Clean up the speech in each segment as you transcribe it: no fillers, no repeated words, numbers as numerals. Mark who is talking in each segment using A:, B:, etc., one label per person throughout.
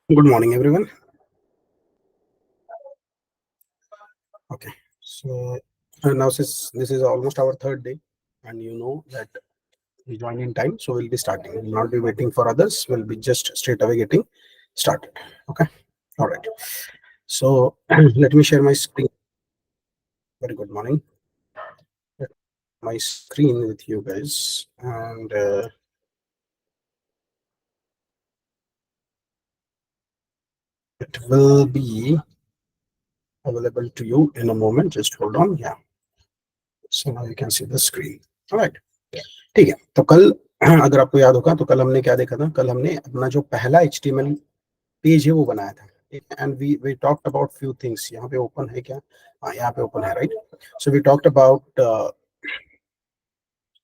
A: Good morning, everyone. Okay, so now since this is almost our third day, and you know that we join in time, so we'll be starting. We'll not be waiting for others. We'll be just straight away getting started. Okay, all right. So let me share my screen. Very good morning. Let my screen with you guys, and it will be available to you in a moment. Just hold on. Yeah. So now you can see the screen. All right. ठीक है, तो कल अगर आपको याद होगा तो कल हमने क्या देखा था? कल हमने अपना जो पहला HTML पेज है वो बनाया था, and we talked about few things. यहाँ पे ओपन है क्या? हाँ, यहाँ पे ओपन है, right. So we talked about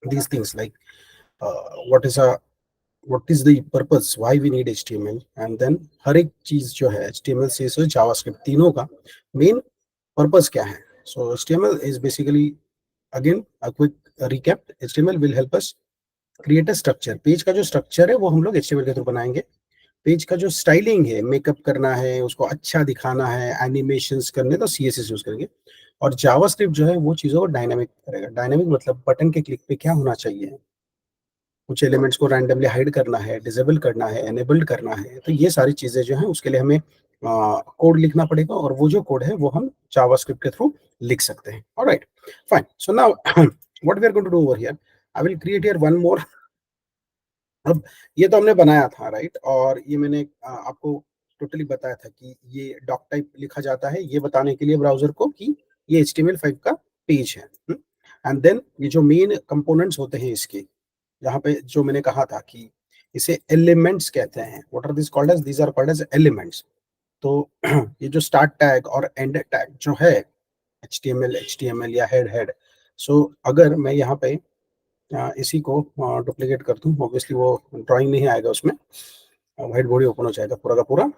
A: these things like what is a what is the purpose, why we need HTML, and then हर एक चीज जो है HTML CSS JavaScript तीनों का मेन पर्पस क्या है. So HTML is basically, again a quick recap, HTML will help us create a structure. Page का जो स्ट्रक्चर है वो हम लोग HTML के थ्रू बनाएंगे. पेज का जो स्टाइलिंग है, मेकअप करना है, उसको अच्छा दिखाना है, एनिमेशंस करने, तो CSS यूज करेंगे. और जावास्क्रिप्ट जो है वो चीजों को डायनामिक करेगा. डायनामिक मतलब बटन के क्लिक पे क्या होना चाहिए, कुछ एलिमेंट्स को रैंडमली हाइड करना है, डिसेबल करना है, एनेबल्ड करना है, तो ये सारी चीजें जो है उसके लिए हमें कोड लिखना पड़ेगा, और वो जो कोड है वो हम जावास्क्रिप्ट के थ्रू लिख सकते हैं. Alright, fine. So now what we are going to do over here, I will create here one more. अब ये तो हमने बनाया था, राइट, और ये मैंने आपको टोटली बताया था कि ये डॉक टाइप लिखा जाता है ये बताने के लिए ब्राउजर को कि ये HTML5 का पेज है. एंड देन ये जो मेन कंपोनेंट्स होते हैं इसके, यहाँ पे जो मैंने कहा था कि इसे एलिमेंट्स कहते हैं. What are this called as? These are called as elements. तो ये जो स्टार्ट टैग और एंड टैग जो है HTML या हेड, सो अगर मैं यहाँ पे इसी को डुप्लीकेट कर दूं, ऑब्वियसली वो ड्राइंग नहीं आएगा उसमें, व्हाइट बॉडी ओपन हो जाएगा पूरा का पूरा.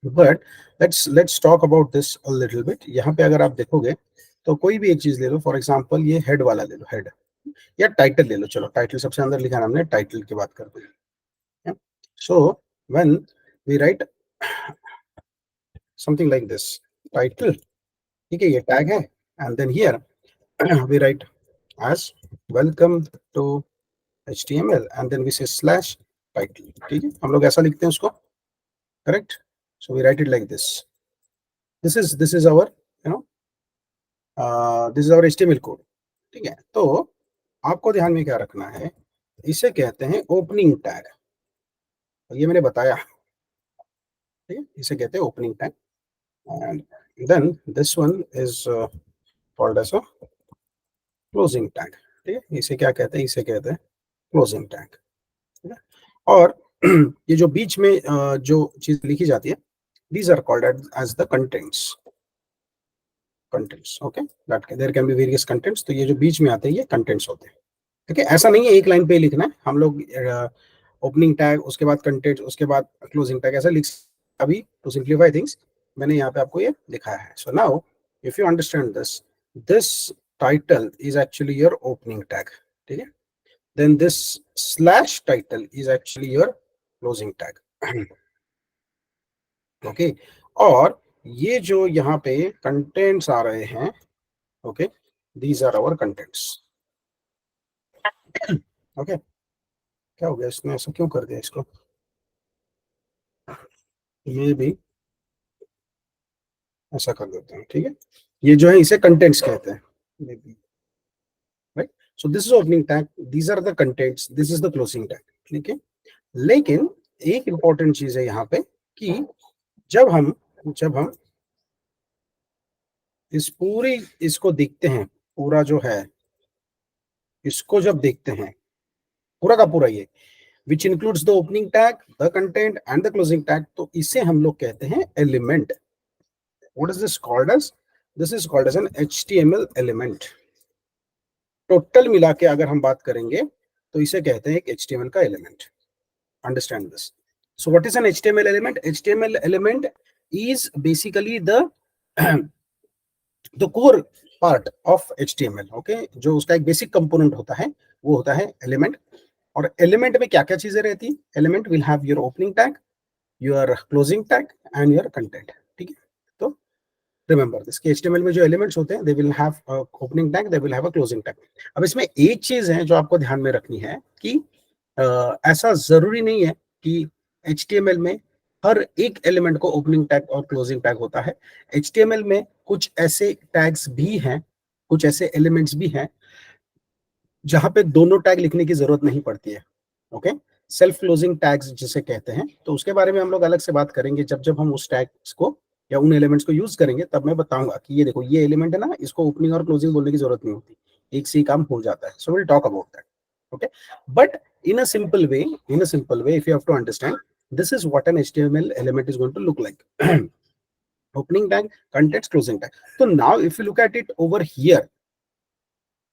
A: But let's talk about this a little bit. यहाँ पे अगर आप देखोगे तो कोई भी एक चीज ले लो, फॉर एग्जांपल ये हेड वाला ले लो, हेड या टाइटल ले लो. चलो टाइटल सबसे अंदर लिखा है हमने, टाइटल की बात करते हैं. So when we write something like this, title, ठीक है, ये टैग है. And then here we write as welcome to HTML and then we say slash title. ठीक है, हम लोग ऐसा लिखते हैं उसको, correct. So we write it like this. This is our you know this is our HTML code. ठीक है, तो आपको ध्यान में क्या रखना है, इसे कहते हैं ओपनिंग टैग. ये मैंने बताया, ठीक है, इसे कहते हैं opening tag. And then this one is called as a closing tag. ठीक है, इसे क्या कहते हैं? इसे कहते हैं क्लोजिंग टैग. ठीक है, और ये जो बीच में जो चीज लिखी जाती है, these are called as the contents. Okay, that there can be various contents. तो ये जो बीच में आते हैं ये contents होते हैं. ठीक है, ऐसा नहीं है एक लाइन पे ही लिखना है. हम लोग ओपनिंग टैग, उसके बाद कंटेंट, उसके बाद क्लोजिंग टैग, ऐसा लिख. अभी टू सिंप्लीफाई थिंग्स मैंने यहाँ पे आपको ये दिखाया है. So now if you understand this, this title is actually your opening tag. ठीक है, then this slash title is actually your closing tag. Okay, और ये जो यहाँ पे कंटेंट्स आ रहे हैं, okay, these are our contents. Okay, क्या हो गया, इसने ऐसा क्यों कर दिया इसको? ये भी ऐसा कर देते हैं. ठीक है, ये जो है इसे कंटेंट्स कहते हैं, right. So this is opening tag, these are the contents, this is the closing tag. ठीक है, लेकिन एक इंपॉर्टेंट चीज है यहाँ पे कि जब हम इस पूरी इसको देखते हैं, पूरा जो है इसको जब देखते हैं, पूरा का पूरा ये which includes the opening tag, the content and the closing tag, तो इसे हम लोग कहते हैं element. What is this called as? This is called as an HTML element. Total मिला के अगर हम बात करेंगे तो इसे कहते हैं एक HTML का element. Understand this. So what is an HTML element? HTML element is basically the core part of HTML. Okay, जो उसका एक बेसिक कंपोनेंट होता है वो होता है एलिमेंट. और एलिमेंट में क्या क्या चीजें रहती है? Element will have your opening tag, your closing tag and your content, ठीक है। तो रिमेंबर दिस कि HTML में जो एलिमेंट्स होते हैं they will have opening tag, they will have a closing tag. अब इसमें एक चीज है जो आपको ध्यान में रखनी है कि ऐसा जरूरी नहीं है कि HTML में हर एक एलिमेंट को ओपनिंग टैग और क्लोजिंग टैग होता है। HTML में कुछ ऐसे टैग्स भी हैं, कुछ ऐसे एलिमेंट्स भी हैं जहां पे दोनों टैग लिखने की जरूरत नहीं पड़ती है। ओके, सेल्फ क्लोजिंग टैग्स जिसे कहते हैं, तो उसके बारे में हम लोग अलग से बात करेंगे जब जब हम उस टैग्स को या उन एलिमेंट्स को यूज करेंगे, तब मैं बताऊंगा कि ये देखो ये एलिमेंट है ना, इसको ओपनिंग और क्लोजिंग बोलने की जरूरत नहीं होती, एक से ही काम हो जाता है। So will talk about that. Okay, but in a simple way, if you have to understand, this is what an HTML element is going to look like. Opening tag, contents, closing tag. So now if you look at it over here,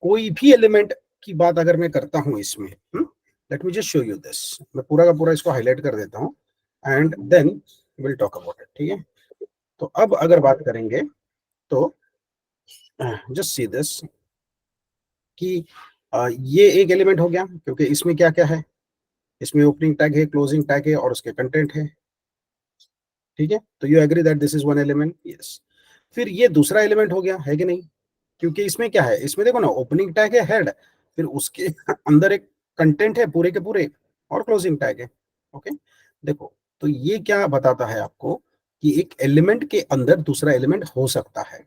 A: कोई भी element की बात अगर मैं करता हूं इसमें, let me just show you this, मैं पूरा का पूरा इसको हाईलाइट कर देता हूं and then will talk about it, ठीक है। तो अब अगर बात करेंगे तो जस्ट सी दिस कि ये एक एलिमेंट हो गया, क्योंकि इसमें क्या क्या है, इसमें ओपनिंग टैग है, क्लोजिंग टैग है और उसके कंटेंट है, ठीक है। तो you agree that this is one element, yes. फिर ये दूसरा एलिमेंट हो गया है कि नहीं, क्योंकि इसमें क्या है, इसमें देखो ना ओपनिंग टैग है हेड, फिर उसके अंदर एक कंटेंट है पूरे के पूरे और क्लोजिंग टैग है। ओके, देखो तो ये क्या बताता है आपको कि एक एलिमेंट के अंदर दूसरा एलिमेंट हो सकता है।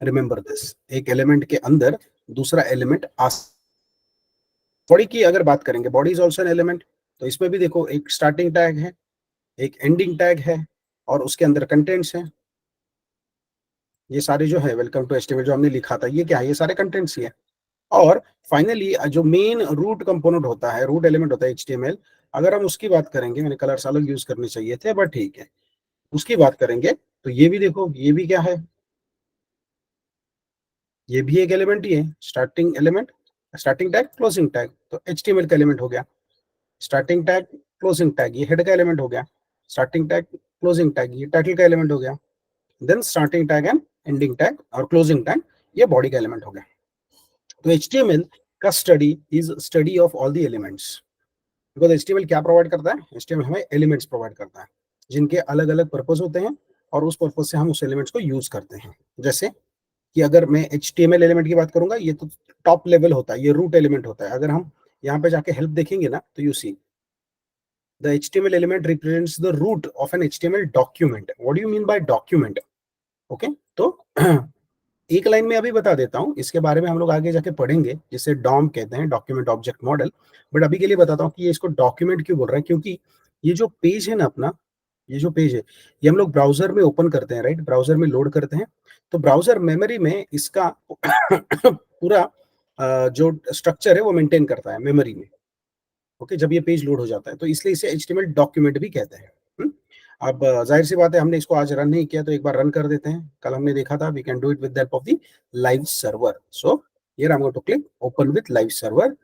A: रिमेंबर दिस, एक एलिमेंट के अंदर दूसरा एलिमेंट आ। बॉडी की अगर बात करेंगे, body is also an element, तो इसमें भी देखो एक स्टार्टिंग टैग है, एक एंडिंग टैग है और उसके अंदर कंटेंट्स हैं। ये सारे जो है वेलकम टू एचटीएमएल जो हमने लिखा था, ये क्या है, ये सारे कंटेंट्स ही है। और फाइनली जो मेन रूट कंपोनेंट होता है, रूट एलिमेंट होता है HTML, अगर हम उसकी बात करेंगे, मैंने कलर्स अलग यूज करने चाहिए थे बट ठीक है, उसकी बात करेंगे तो ये भी देखो, ये भी क्या है, ये भी एक एलिमेंट ही है, starting element, starting tag, closing tag, तो HTML का एलिमेंट हो गया। स्टार्टिंग टैग, क्लोजिंग टैग, ये हेड का एलिमेंट हो गया। स्टार्टिंग टैग, क्लोजिंग टैग, ये टाइटल का एलिमेंट हो गया। Then starting tag and ending tag और क्लोजिंग टैग, ये बॉडी का एलिमेंट हो गया। तो HTML का study is study of all the elements. Because HTML क्या प्रोवाइड करता है, HTML हमें एलिमेंट्स प्रोवाइड करता है जिनके अलग अलग पर्पस होते हैं और उस पर्पस से हम उस एलिमेंट्स को यूज करते हैं। जैसे कि अगर मैं HTML एलिमेंट की बात करूंगा, ये तो टॉप लेवल होता है, ये रूट एलिमेंट होता है। अगर हम यहाँ पे जाके हेल्प देखेंगे ना, तो you see the HTML element represents the root of an HTML document. What do you mean by document? Okay, तो एक लाइन में अभी बता देता हूँ, इसके बारे में हम लोग आगे जाके पढ़ेंगे, जिसे डॉम कहते हैं, डॉक्यूमेंट ऑब्जेक्ट मॉडल। बट अभी के लिए बताता हूँ कि ये इसको डॉक्यूमेंट क्यों बोल रहे हैं, क्योंकि ये जो पेज है ना अपना, ये जो पेज है, ये हम लोग ब्राउजर में ओपन करते हैं, राइट, ब्राउजर में लोड करते हैं। तो ब्राउजर मेमोरी में इसका पूरा जो स्ट्रक्चर है वो मेंटेन करता है मेमोरी में। ओके, जब ये पेज लोड हो जाता है, तो इसलिए इसे HTML डॉक्यूमेंट भी कहते हैं। अब जाहिर सी बात है, हमने इसको आज रन नहीं किया, तो एक बार रन कर देते हैं। कल हमने देखा था we can do it with the help of the live server. So here I am going to click open with live server,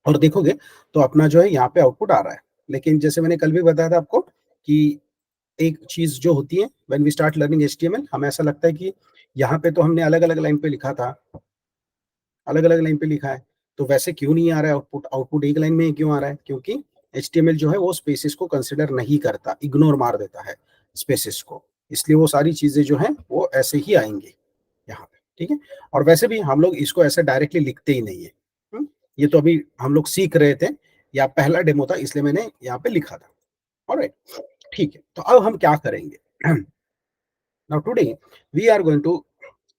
A: और देखोगे तो अपना जो है यहाँ पे आउटपुट आ रहा है। लेकिन जैसे मैंने कल भी बताया था आपको कि एक चीज जो होती है, when we start learning HTML, हमें ऐसा लगता है कि यहाँ पे तो हमने अलग अलग लाइन पे लिखा था, अलग अलग लाइन पे लिखा है, तो वैसे क्यों नहीं आ रहा है आउटपुट, आउटपुट एक लाइन में क्यों आ रहा है, क्योंकि HTML जो है वो स्पेसिस को कंसिडर नहीं करता, इग्नोर मार देता है स्पेसिस को, इसलिए वो सारी चीजें जो हैं वो ऐसे ही आएंगी यहाँ पे, ठीक है। और वैसे भी हम लोग इसको ऐसे डायरेक्टली लिखते ही नहीं है। ये तो अभी हम लोग सीख रहे थे, या पहला डेमो था, इसलिए मैंने यहाँ पे लिखा था। ऑलराइट, ठीक है। तो अब हम क्या करेंगे, now today we are going to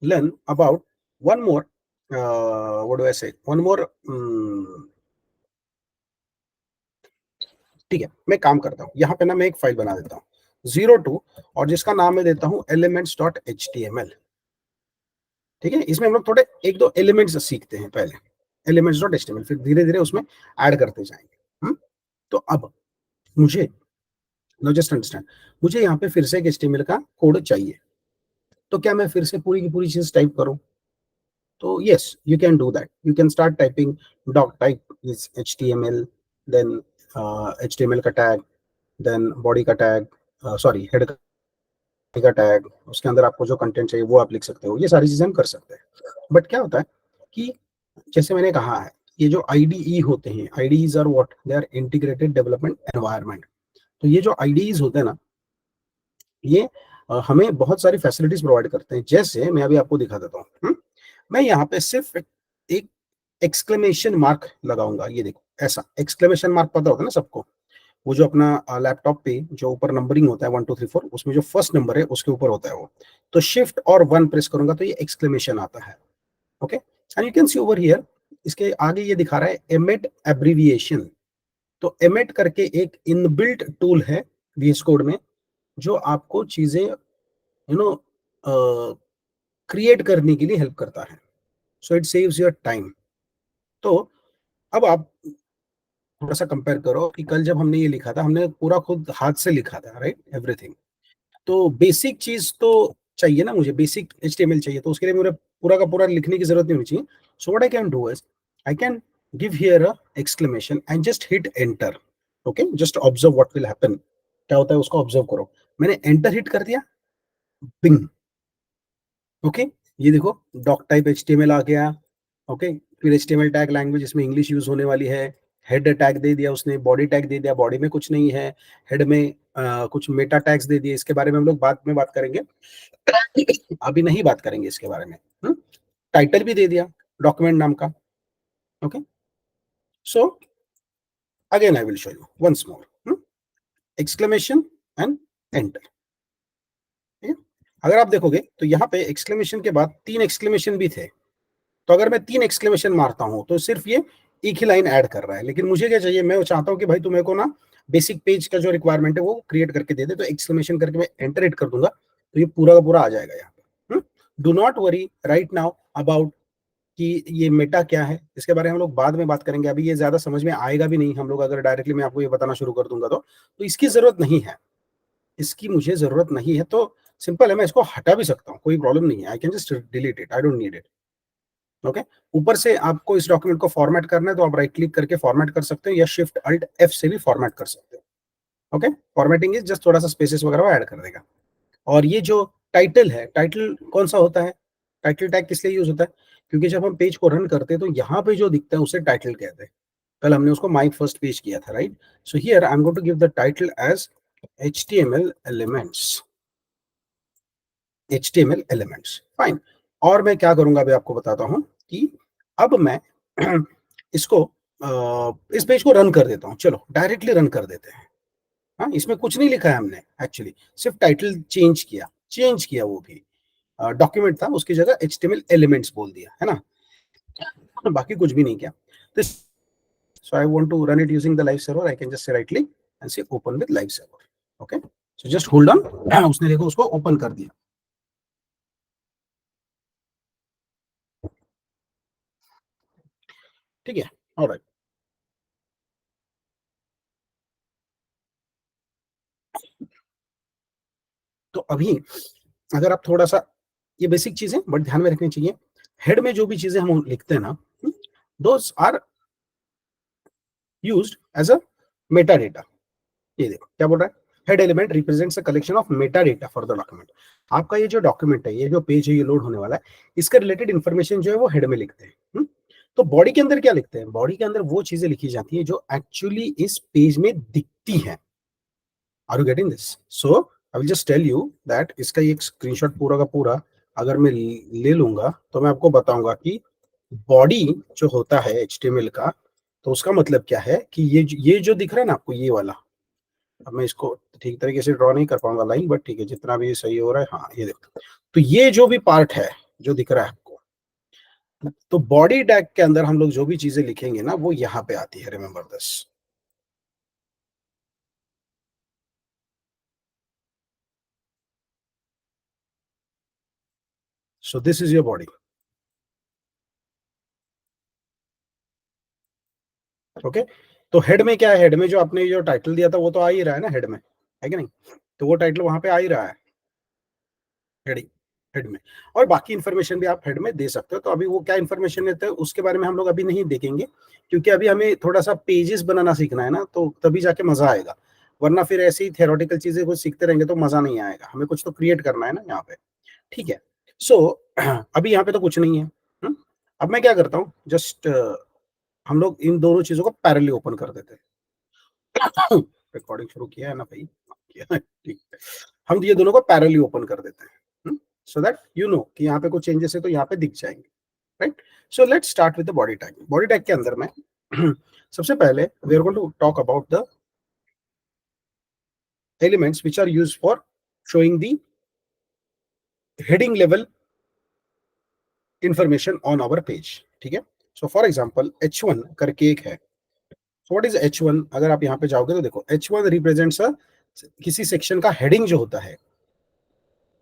A: learn about one more what do I say, one more ठीक है, मैं काम करता हूँ यहाँ पे ना, मैं एक फाइल बना देता हूँ 02 और जिसका नाम मैं देता हूँ elements.html, ठीक है। इसमें हम लोग थोड़े एक दो एलिमेंट्स सीखते हैं पहले, elements.html, फिर धीरे धीरे उसमें ऐड करते जाएंगे। तो अब मुझे नो जस्ट अंडरस्टैंड, मुझे यहाँ पे फिर से एक HTML का कोड चाहिए, तो क्या मैं फिर से पूरी की पूरी चीज टाइप करूँ? So yes, you can do that. You can start typing doc type is HTML, then HTML का tag, then body का tag, sorry head का tag, उसके अंदर आपको जो कंटेंट चाहिए वो आप लिख सकते हो, ये सारी चीजें हम कर सकते हैं। बट क्या होता है कि जैसे मैंने कहा है, ये जो IDE होते हैं, IDEs are what, they are integrated development environment. तो ये जो आईडीज होते हैं ना, ये हमें बहुत सारी फैसिलिटीज प्रोवाइड करते हैं। जैसे मैं अभी आपको दिखा देता हूँ। मैं यहाँ पे सिर्फ एक एक्सक्लेमेशन मार्क लगाऊंगा। ये देखो, ऐसा एक्सक्लेमेशन मार्क पता होता है ना सबको, वो जो अपना लैपटॉप पे जो ऊपर नंबरिंग होता है 1 2 3 4, उसमें जो फर्स्ट नंबर है उसके ऊपर होता है वो। तो शिफ्ट और 1 प्रेस करूंगा तो ये एक्सक्लेमेशन आता है। Okay, and you can see over here, इसके आगे ये दिखा रहा है एमेट एब्रीविएशन। तो एमेट करके एक इनबिल्ट टूल है VS कोड में, जो आपको चीजें नो क्रिएट करने के लिए हेल्प करता है। So it saves your time. तो अब आप थोड़ा सा कंपेयर करो कि कल जब हमने ये लिखा था, हमने पूरा खुद हाथ से लिखा था, राइट, एवरीथिंग। तो बेसिक चीज तो चाहिए ना, मुझे बेसिक HTML चाहिए, तो उसके लिए मुझे पूरा का पूरा लिखने की जरूरत नहीं होनी चाहिए। सो what I can do is, I can give here a exclamation and just hit enter. Okay, just observe what will happen. क्या होता है उसको ऑब्जर्व करो। मैंने एंटर हिट कर दिया, बिंग। ओके, ये देखो डॉक टाइप HTML आ गया। ओके, फिर HTML टैग लैंग्वेज, इसमें इंग्लिश यूज होने वाली है। हेड टैग दे दिया उसने, बॉडी टैग दे दिया, बॉडी में कुछ नहीं है। हेड में कुछ मेटा टैग्स दे दिए, इसके बारे में हम लोग बाद में बात करेंगे। अभी नहीं बात करेंगे इसके बारे में। टाइटल भी दे दिया डॉक्यूमेंट नाम का। Okay, so again I will show you once more, exclamation and enter. अगर आप देखोगे तो यहाँ पे एक्सक्लेमेशन के बाद 3 एक्सक्लेमेशन भी थे। तो अगर मैं 3 एक्सक्लेमेशन मारता हूँ तो सिर्फ ये एक ही लाइन ऐड कर रहा है। लेकिन मुझे क्या चाहिए, मैं चाहता हूँ कि भाई तुम्हें को ना बेसिक पेज का जो रिक्वायरमेंट है वो क्रिएट करके दे दे। तो एक्सक्लेमेशन करके मैं एंटर हिट कर दूंगा तो ये पूरा का पूरा आ जाएगा यहाँ पे। Do not worry right now about कि ये मेटा क्या है, इसके बारे में हम लोग बाद में बात करेंगे। अभी ये ज्यादा समझ में आएगा भी नहीं हम लोग अगर डायरेक्टली मैं आपको ये बताना शुरू कर दूंगा तो इसकी जरूरत नहीं है। इसकी मुझे जरूरत नहीं है, तो सिंपल है, मैं इसको हटा भी सकता हूँ, कोई प्रॉब्लम नहीं है। आई can just delete it, I don't need it. Okay, ऊपर से आपको इस डॉक्यूमेंट को फॉर्मेट करना है तो आप राइट क्लिक करके फॉर्मेट कर सकते हो, या शिफ्ट अल्ट F से भी फॉर्मेट कर सकते हो। ओके, फॉर्मेटिंग इज जस्ट थोड़ा सा स्पेसेस वगैरह ऐड कर देगा। और ये जो टाइटल है, टाइटल कौन सा होता है, टाइटल टैग किस लिए यूज होता है, क्योंकि जब हम पेज को रन करते हैं तो यहाँ पे जो दिखता है उसे टाइटल कहते हैं। कल हमने उसको माई फर्स्ट पेज किया था, right. So here I am going to give the title as HTML elements. HTML elements, fine. और मैं क्या करूंगा अभी आपको बताता हूं कि अब मैं इसको इस पेज को रन कर देता हूं। चलो डायरेक्टली रन कर देते हैं। हाँ, इसमें कुछ नहीं लिखा है हमने, एक्चुअली सिर्फ टाइटल चेंज किया वो भी डॉक्यूमेंट था उसकी जगह HTML एलिमेंट्स बोल दिया है ना, बाकी कुछ भी नहीं किया। तो so I want to run it using the live server, I can just say right click and say open with live server. Okay, so just hold on, उसने देखो उसको ओपन कर दिया। ठीक है, ऑलराइट। तो अभी अगर आप थोड़ा सा, ये बेसिक चीजें बट ध्यान में रखनी चाहिए। हेड में जो भी चीजें हम लिखते हैं ना, those are used as a meta data. ये देखो क्या बोल रहा है, head element represents a collection of meta data for the document. आपका ये जो डॉक्यूमेंट है, ये जो पेज है, ये लोड होने वाला है, इसका रिलेटेड इन्फॉर्मेशन जो है वो हेड में लिखते हैं। तो बॉडी के अंदर क्या लिखते हैं, बॉडी के अंदर वो चीजें लिखी जाती है जो एक्चुअली इस पेज में दिखती हैं। Are you getting this? So I will just tell you that इसका एक स्क्रीनशॉट पूरा का पूरा अगर मैं ले लूंगा तो मैं आपको बताऊंगा कि बॉडी जो होता है HTML का, तो उसका मतलब क्या है कि ये जो दिख रहा है ना आपको, ये वाला, अब मैं इसको ठीक तरीके से ड्रॉ नहीं कर पाऊंगा लाइन, बट ठीक है जितना भी सही हो रहा है। हाँ, ये देखो, तो ये जो भी पार्ट है जो दिख रहा है आपको, तो बॉडी टैग के अंदर हम लोग जो भी चीजें लिखेंगे ना वो यहाँ पे आती है, remember this. So this is your body. Okay, तो हेड में क्या है, हेड में जो आपने जो टाइटल दिया था वो तो आ ही रहा है ना हेड में, है कि नहीं। तो वो टाइटल वहां पे आ ही रहा है हेडिंग, हेड में। और बाकी इन्फॉर्मेशन भी आप हेड में दे सकते हो। तो अभी वो क्या इन्फॉर्मेशन देते हैं उसके बारे में हम लोग अभी नहीं देखेंगे, क्योंकि अभी हमें थोड़ा सा पेजेस बनाना सीखना है ना, तो तभी जाके मजा आएगा। वरना फिर ऐसी थियोरेटिकल चीजें कुछ सीखते रहेंगे तो मजा नहीं आएगा। हमें कुछ तो क्रिएट करना है ना यहाँ पे। ठीक है, सो अभी यहाँ पे तो कुछ नहीं है। अब मैं क्या करता हूँ, जस्ट हम लोग इन दोनों चीजों को पैरेलली ओपन कर देते हैं। रिकॉर्डिंग शुरू किया है ना भाई? किया है, ठीक। हम ये दोनों को पैरेलली ओपन कर देते हैं, सो दैट यू नो कि यहाँ पे कुछ चेंजेस है तो यहाँ पे दिख जाएंगे, right? So let's start with the body tag. Body tag के अंदर में सबसे पहले we are going to talk about the elements which are used for showing the heading level information on our page, ठीक है? सो फॉर एग्जांपल h1 करके एक है। So what is h1? अगर आप यहाँ पे जाओगे तो देखो h1 रिप्रेजेंट्स किसी सेक्शन का हेडिंग जो होता है,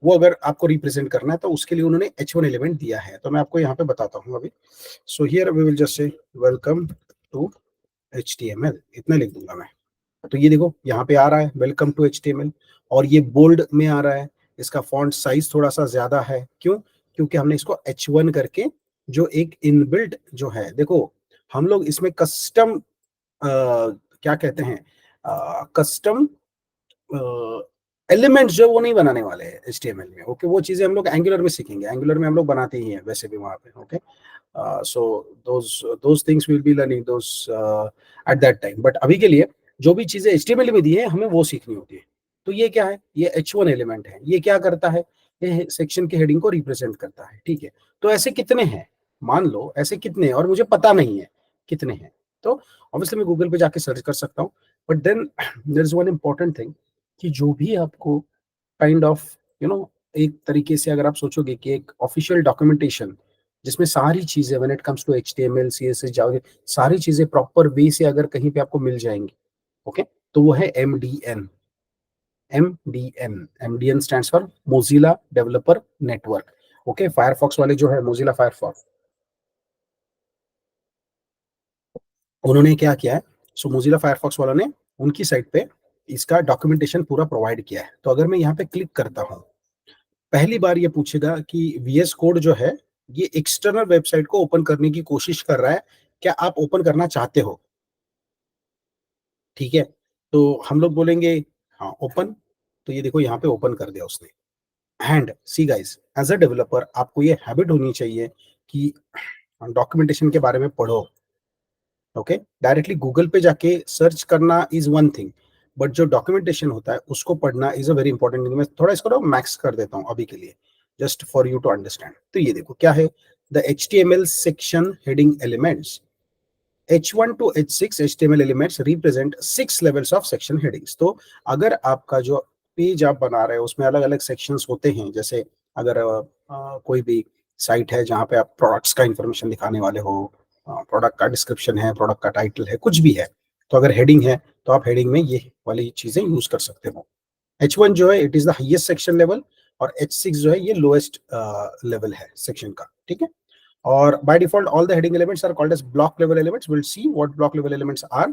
A: वो अगर आपको रिप्रेजेंट करना है तो उसके लिए उन्होंने h1 एलिमेंट दिया है। तो मैं आपको यहाँ पे बताता हूँ अभी। So here we will just say welcome to HTML, इतना लिख दूंगा मैं। तो ये देखो यहाँ पे आ रहा है वेलकम टू HTML, और ये बोल्ड में आ रहा है। इसका फॉन्ट साइज थोड़ा सा ज्यादा है, क्यों? क्योंकि हमने इसको h1 करके जो एक इनबिल्ट जो है, देखो हम लोग इसमें कस्टम क्या कहते हैं, कस्टम एलिमेंट्स जो वो नहीं बनाने वाले हैं HTML में। ओके, वो चीजें हम लोग एंगुलर में सीखेंगे। एंगुलर में हम लोग बनाते ही हैं वैसे भी वहां पे। Okay, so those things will be learning those at that time. But अभी के लिए जो भी चीजें HTML में दी है हमें वो सीखनी होती है। तो ये क्या है? ये h1 एलिमेंट है। ये क्या करता है? ये सेक्शन के हेडिंग को रिप्रेजेंट करता है, ठीक है? तो ऐसे कितने हैं? मान लो ऐसे कितने हैं और मुझे पता नहीं है कितने हैं, तो ऑब्वियसली मैं गूगल पे जाके सर्च कर सकता हूँ। But then there is one important thing कि जो भी आपको काइंड ऑफ यू नो एक तरीके से अगर आप सोचोगे कि एक ऑफिशियल डॉक्यूमेंटेशन जिसमें सारी चीजें when it comes to HTML CSS Java, सारी चीजें प्रॉपर वे से अगर कहीं पे आपको मिल जाएंगी, ओके, तो वो है MDN। MDN stands for Mozilla developer network. Okay, Firefox वाले जो है मोजिला फायरफॉक्स, उन्होंने क्या किया है? सो मोजिला फायरफॉक्स वालों ने उनकी साइट पे इसका डॉक्यूमेंटेशन पूरा प्रोवाइड किया है। तो अगर मैं यहाँ पे क्लिक करता हूँ, पहली बार ये पूछेगा कि VS कोड जो है ये एक्सटर्नल वेबसाइट को ओपन करने की कोशिश कर रहा है, क्या आप ओपन करना चाहते हो? ठीक है, तो हम लोग बोलेंगे हाँ ओपन। तो ये देखो यहाँ पे ओपन कर दिया उसने। And see guys, as a developer आपको ये हैबिट होनी चाहिए कि डॉक्यूमेंटेशन के बारे में पढ़ो। ओके, डायरेक्टली गूगल पे जाके सर्च करना इज वन थिंग, बट जो डॉक्यूमेंटेशन होता है उसको पढ़ना is a very important thing. मैं थोड़ा इसको ना मैक्स कर देता हूँ अभी के लिए, just for you to understand. तो ये देखो क्या है, the HTML section heading elements H1 to H6 HTML elements represent 6 levels of section headings। तो अगर आपका जो पेज आप बना रहे हो उसमें अलग अलग सेक्शंस होते हैं, जैसे अगर कोई भी साइट है जहाँ पे आप प्रोडक्ट्स का इंफॉर्मेशन दिखाने वाले हो, प्रोडक्ट का डिस्क्रिप्शन है, प्रोडक्ट का टाइटल है, कुछ भी है, तो अगर हेडिंग है तो आप हेडिंग में ये वाली चीजें यूज कर सकते हो। H1 जो है it is the highest section level, और H6 जो है ये लोएस्ट लेवल है सेक्शन का, ठीक है? और by default all the heading elements are called as block level elements। we'll see what block level elements are,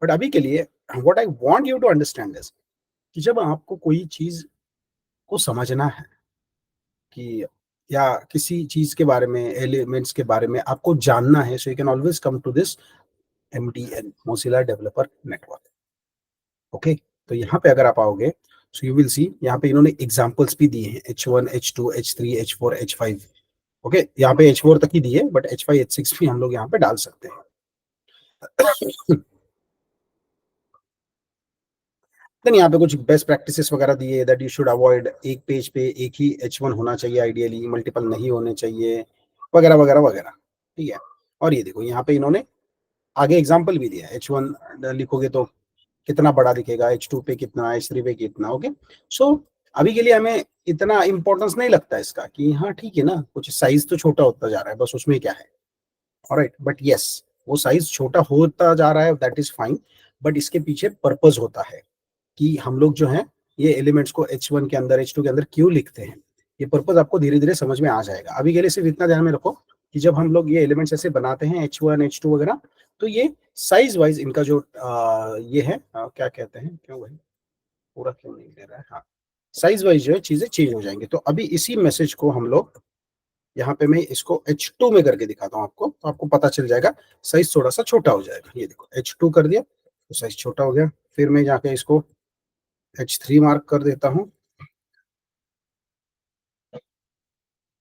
A: but अभी के लिए what I want you to understand is कि जब आपको कोई चीज को समझना है कि या किसी चीज के बारे में, एलिमेंट्स के बारे में आपको जानना है, so you can always come to this MDN, Mozilla Developer Network। Okay, तो यहाँ पे अगर आप आओगे सो यू विल सी यहाँ पे इन्होंने एग्जांपल्स भी दिए हैं H1 H2 H3 H4 H5। Okay, यहाँ पे H4 तक ही दिए, बट H5 H6 भी हम लोग यहाँ पे डाल सकते हैं। देन यहाँ पे कुछ बेस्ट प्रैक्टिसेस वगैरह दिए दैट यू शुड अवॉइड। एक पेज पे एक ही H1 होना चाहिए आइडियली, मल्टीपल नहीं होने चाहिए, वगैरह वगैरह वगैरह, ठीक है? और ये देखो यहाँ पे इन्होंने आगे एग्जांपल भी दिया है। H1 लिखोगे तो कितना बड़ा दिखेगा, H2 पे कितना, H3 पे कितना। ओके, सो अभी के लिए हमें इतना इंपॉर्टेंस नहीं लगता इसका कि हाँ ठीक है ना, कुछ साइज तो छोटा होता जा रहा है, बस उसमें क्या है। ऑलराइट, बट यस, वो साइज छोटा होता जा रहा है, दैट इज फाइन, बट इसके पीछे पर्पस होता है कि हम लोग जो है ये एलिमेंट्स को H1 के अंदर H2 के अंदर क्यों लिखते हैं। ये पर्पस आपको धीरे धीरे समझ में आ जाएगा। अभी के लिए सिर्फ इतना ध्यान में रखो कि जब हम लोग ये एलिमेंट्स ऐसे बनाते हैं H1 H2 वगैरह, तो ये साइज वाइज इनका जो ये है क्या कहते हैं, क्यों भाई पूरा क्यों नहीं दे रहा है, हाँ, साइज वाइज जो है चीजें चेंज हो जाएंगी। तो अभी इसी मैसेज को हम लोग यहाँ पे मैं इसको H2 में करके दिखाता हूँ आपको, तो आपको पता चल जाएगा साइज थोड़ा सा छोटा हो जाएगा। ये देखो H2 कर दिया तो साइज छोटा हो गया। फिर मैं जाके इसको H3 मार्क कर देता हूँ।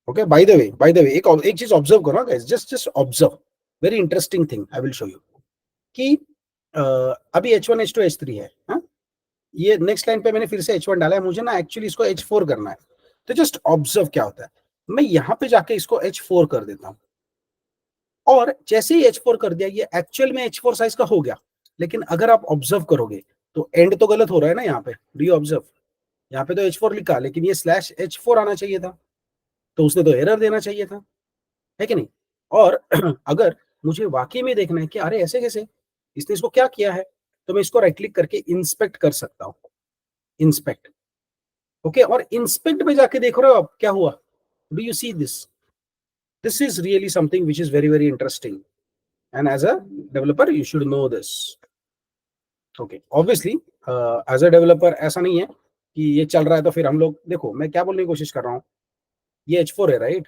A: ओके, बाय द वे एक चीज ऑब्जर्व करो guys, just observe, very interesting thing I will show you कि अभी H1 H2 H3 है, हाँ? ये नेक्स्ट लाइन पे मैंने फिर से H1 डाला है, मुझे ना एक्चुअली इसको H4 करना है। तो जस्ट ऑब्जर्व क्या होता है, मैं यहाँ पे जाके इसको H4 कर देता हूँ, और जैसे ही H4 कर दिया ये एक्चुअल में H4 साइज का हो गया। लेकिन अगर आप ऑब्जर्व करोगे तो एंड तो गलत हो रहा है ना यहाँ पे, डू यू ऑब्जर्व? यहाँ पे तो H4 लिखा, लेकिन ये स्लैश H4 आना चाहिए था, तो उसने तो एरर देना चाहिए था, है कि नहीं? और अगर मुझे वाकई में देखना है कि अरे ऐसे कैसे, इसने इसको क्या किया है, तो मैं इसको राइट क्लिक करके इंस्पेक्ट कर सकता हूँ, इंस्पेक्ट, ओके। और इंस्पेक्ट में जाके देख रहे हो आप क्या हुआ, do you see this? This is really something which is very very interesting, and as a developer you should know this, okay. Obviously as a developer ऐसा नहीं है कि ये चल रहा है तो फिर हम लोग, देखो मैं क्या बोलने की कोशिश कर रहा हूँ, ये H4 है राइट,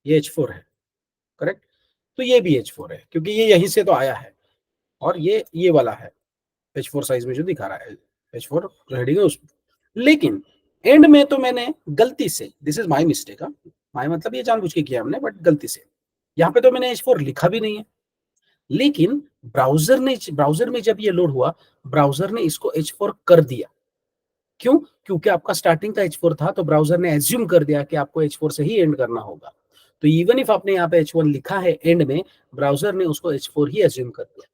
A: ये H4 है, करेक्ट। तो ये भी H4 है क्योंकि ये यहीं से तो आया है, और ये वाला है H4 साइज में जो दिखा रहा है, H4 हेडिंग है उसमें। लेकिन एंड में तो मैंने गलती से, this is my mistake, my मतलब ये जानबूझ के किया हमने, बट गलती से यहाँ पे तो मैंने H4 लिखा भी नहीं है। लेकिन ब्राउजर में जब ये लोड हुआ, ब्राउजर ने इसको H4 कर दिया। क्यों? क्योंकि आपका स्टार्टिंग का H4 था, तो ब्राउजर ने एज्यूम कर दिया कि आपको H4 से ही एंड करना होगा। तो इवन इफ आपने यहाँ पे H1 लिखा है एंड में, ब्राउजर ने उसको H4 ही एज्यूम कर दिया।